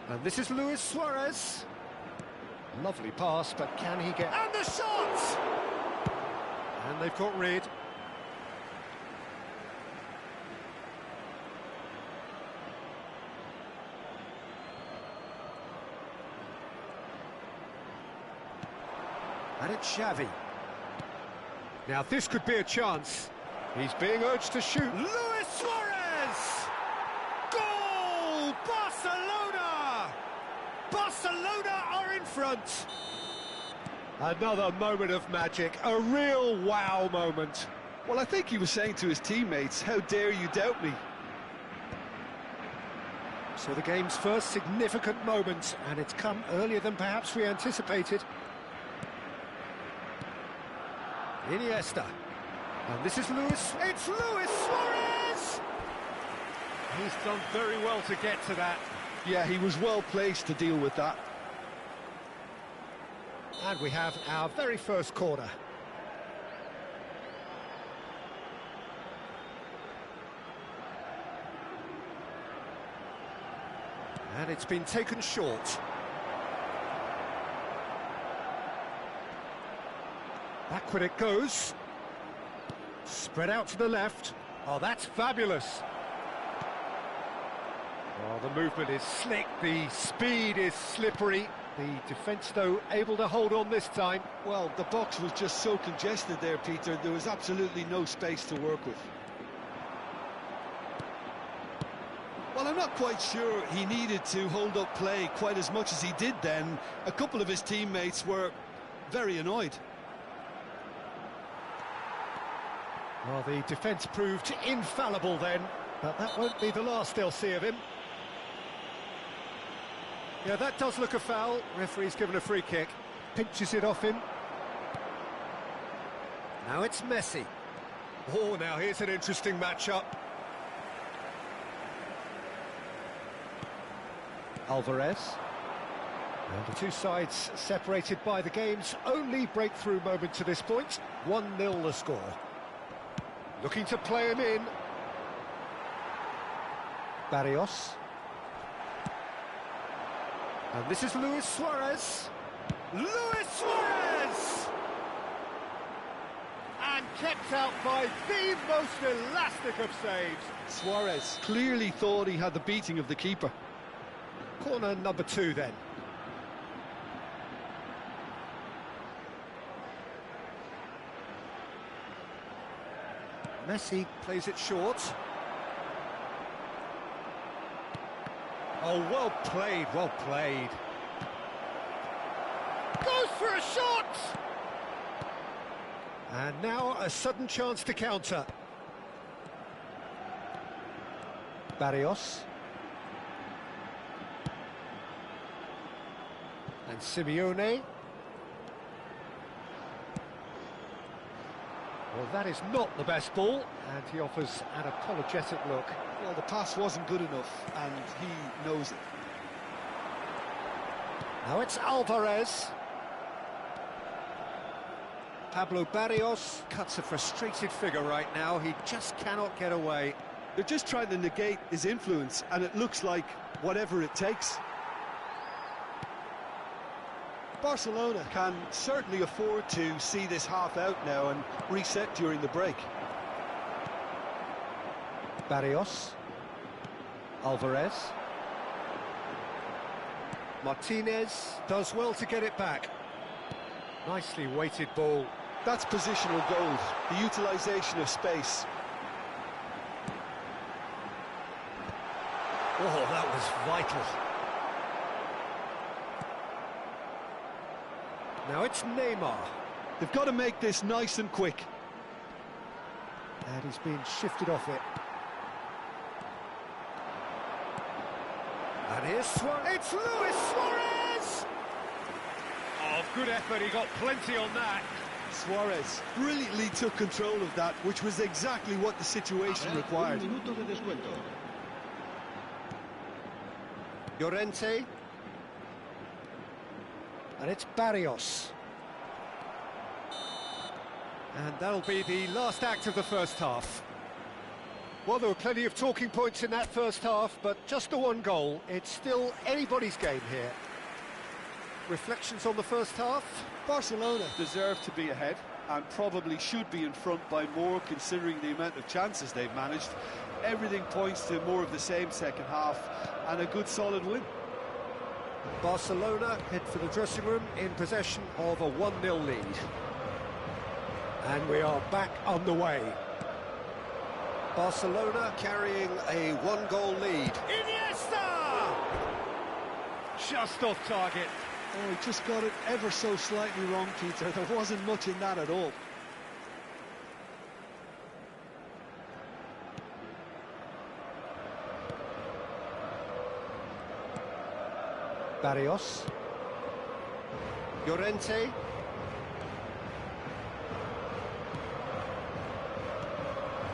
And this is Luis Suarez. Lovely pass, but can he get... And the shot! And they've got rid. And it's Xavi. Now this could be a chance. He's being urged to shoot. Luis Suarez! Goal! Barcelona! Barcelona are in front. Another moment of magic, a real wow moment. Well, I think he was saying to his teammates, how dare you doubt me? So the game's first significant moment, and it's come earlier than perhaps we anticipated. Iniesta. And this is Luis. It's Luis Suarez! He's done very well to get to that. Yeah, he was well placed to deal with that. And we have our very first corner. And it's been taken short. Backward it goes. Spread out to the left. Oh, that's fabulous. Oh, the movement is slick, the speed is slippery. The defence, though, able to hold on this time. Well, the box was just so congested there, Peter. There was absolutely no space to work with. Well, I'm not quite sure he needed to hold up play quite as much as he did then. A couple of his teammates were very annoyed. Well, the defence proved infallible then, but that won't be the last they'll see of him. Yeah, that does look a foul. Referee's given a free kick. Pinches it off him. Now it's Messi. Oh, now here's an interesting matchup. Alvarez. And the two sides separated by the game's only breakthrough moment to this point. 1-0 the score. Looking to play him in. Barrios. And this is Luis Suarez. Luis Suarez! And kept out by the most elastic of saves. Suarez clearly thought he had the beating of the keeper. Corner number 2 then. Messi plays it short. Oh, well played, well played. Goes for a shot! And now a sudden chance to counter. Barrios. And Simeone. Well, that is not the best ball, and he offers an apologetic look. Well, the pass wasn't good enough, and he knows it. Now it's Alvarez. Pablo Barrios cuts a frustrated figure right now. He just cannot get away. They're just trying to negate his influence, and it looks like whatever it takes. Barcelona can certainly afford to see this half out now and reset during the break. Barrios. Alvarez. Martinez does well to get it back. Nicely weighted ball. That's positional gold, the utilisation of space. Oh, that was vital. Now it's Neymar. They've got to make this nice and quick. And he's been shifted off it. And here's Suarez. It's Luis Suarez! Oh, good effort. He got plenty on that. Suarez brilliantly took control of that, which was exactly what the situation required. Un minuto de descuento. Llorente. And it's Barrios. And that'll be the last act of the first half. Well, there were plenty of talking points in that first half, but just the one goal. It's still anybody's game here. Reflections on the first half? Barcelona deserve to be ahead and probably should be in front by more, considering the amount of chances they've managed. Everything points to more of the same second half and a good solid win. Barcelona head for the dressing room in possession of a 1-0 lead. And we are back underway. Barcelona carrying a 1-goal lead. Iniesta! Just off target. Oh, he just got it ever so slightly wrong, Peter. There wasn't much in that at all. Barrios. Llorente.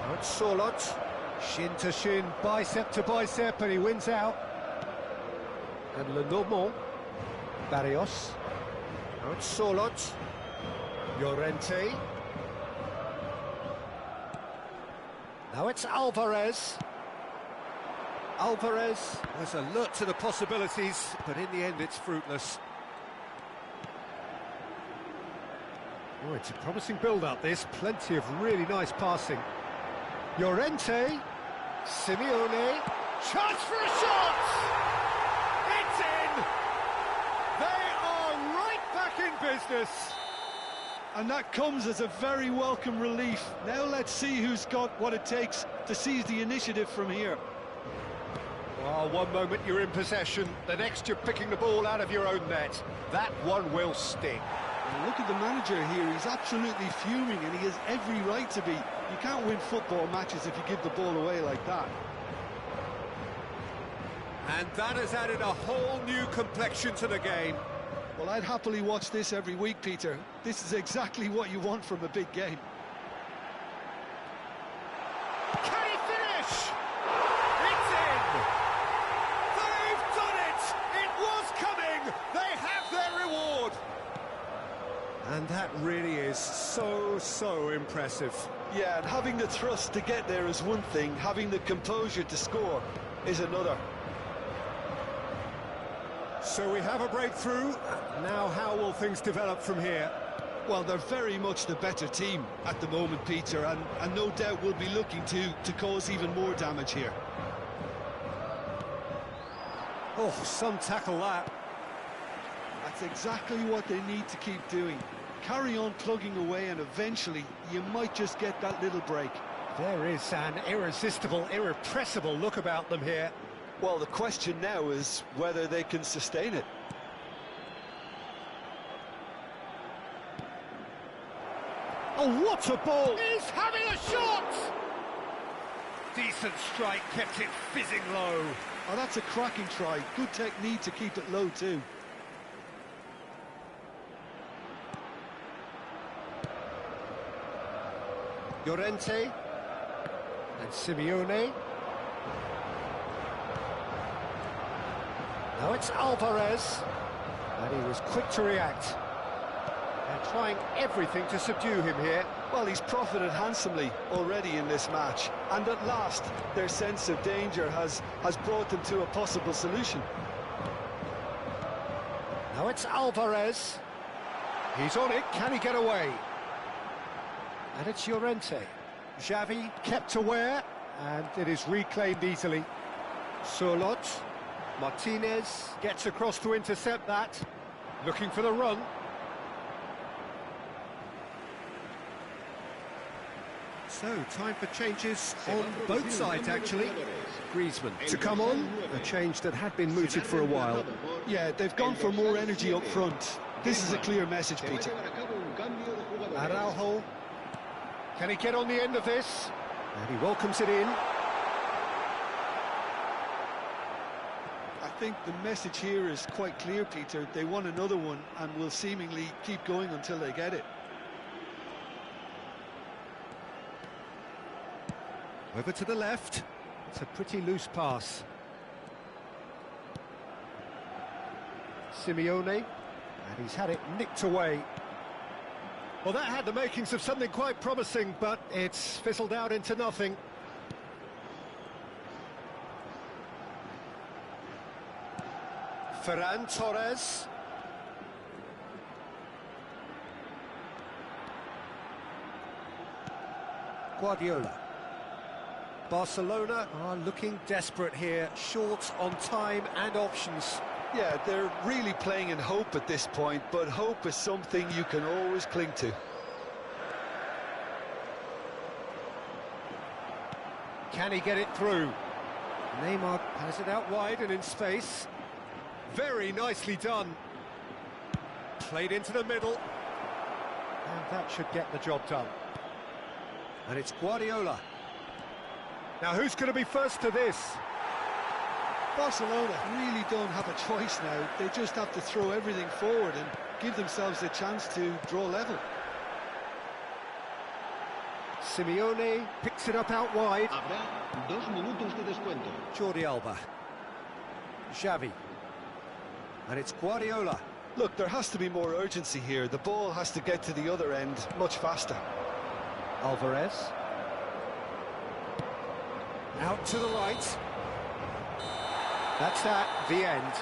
Now it's Sorloth. Shin to shin, bicep to bicep, and he wins out. And Lenormand. Barrios. Now it's Sorloth. Llorente. Now it's Alvarez. Alvarez was alert to the possibilities, but in the end it's fruitless. Oh, it's a promising build-up, this. Plenty of really nice passing. Llorente. Simeone. Chance for a shot! It's in! They are right back in business. And that comes as a very welcome relief. Now let's see who's got what it takes to seize the initiative from here. Well, one moment you're in possession, the next you're picking the ball out of your own net. That one will sting. And look at the manager here, he's absolutely fuming, and he has every right to be. You can't win football matches if you give the ball away like that. And that has added a whole new complexion to the game. Well, I'd happily watch this every week, Peter. This is exactly what you want from a big game. Can he finish? It's in! They've done it! It was coming! They have their reward! And that really is so impressive. Yeah, and having the thrust to get there is one thing, having the composure to score is another. So we have a breakthrough. Now how will things develop from here? Well, they're very much the better team at the moment, Peter, and no doubt will be looking to cause even more damage here. Oh, some tackle that. That's exactly what they need to keep doing. Carry on plugging away, and eventually you might just get that little break. There is an irresistible, irrepressible look about them here. Well, the question now is whether they can sustain it. Oh, what a ball! He's having a shot! Decent strike, kept it fizzing low. Oh, that's a cracking try. Good technique to keep it low too. Llorente and Simeone. Now it's Alvarez, and he was quick to react. And trying everything to subdue him here. Well, he's profited handsomely already in this match, and at last their sense of danger has brought them to a possible solution. Now it's Alvarez. He's on it, can he get away? And it's Llorente. Xavi kept aware, and it is reclaimed easily. Solot. Martinez gets across to intercept that. Looking for the run. So, time for changes on both sides, actually. Griezmann to come on, a change that had been mooted for a while. Yeah, they've gone for more energy up front. This is a clear message, Peter. Araujo. Can he get on the end of this? And he welcomes it in. I think the message here is quite clear, Peter. They want another one and will seemingly keep going until they get it. Over to the left. It's a pretty loose pass. Simeone, and he's had it nicked away. Well, that had the makings of something quite promising, but it's fizzled out into nothing. Ferran Torres. Guardiola. Barcelona are looking desperate here, short on time and options. Yeah, they're really playing in hope at this point, but hope is something you can always cling to. Can he get it through? Neymar has it out wide and in space. Very nicely done. Played into the middle. And that should get the job done. And it's Guardiola. Now, who's going to be first to this? Barcelona really don't have a choice now. They just have to throw everything forward and give themselves a chance to draw level. Simeone picks it up out wide. Habrá 2 minutos de descuento. Jordi Alba. Xavi. And it's Guardiola. Look, there has to be more urgency here. The ball has to get to the other end much faster. Alvarez. Out to the right. That's that, the end.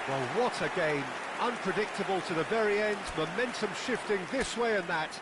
Well, what a game. Unpredictable to the very end. Momentum shifting this way and that.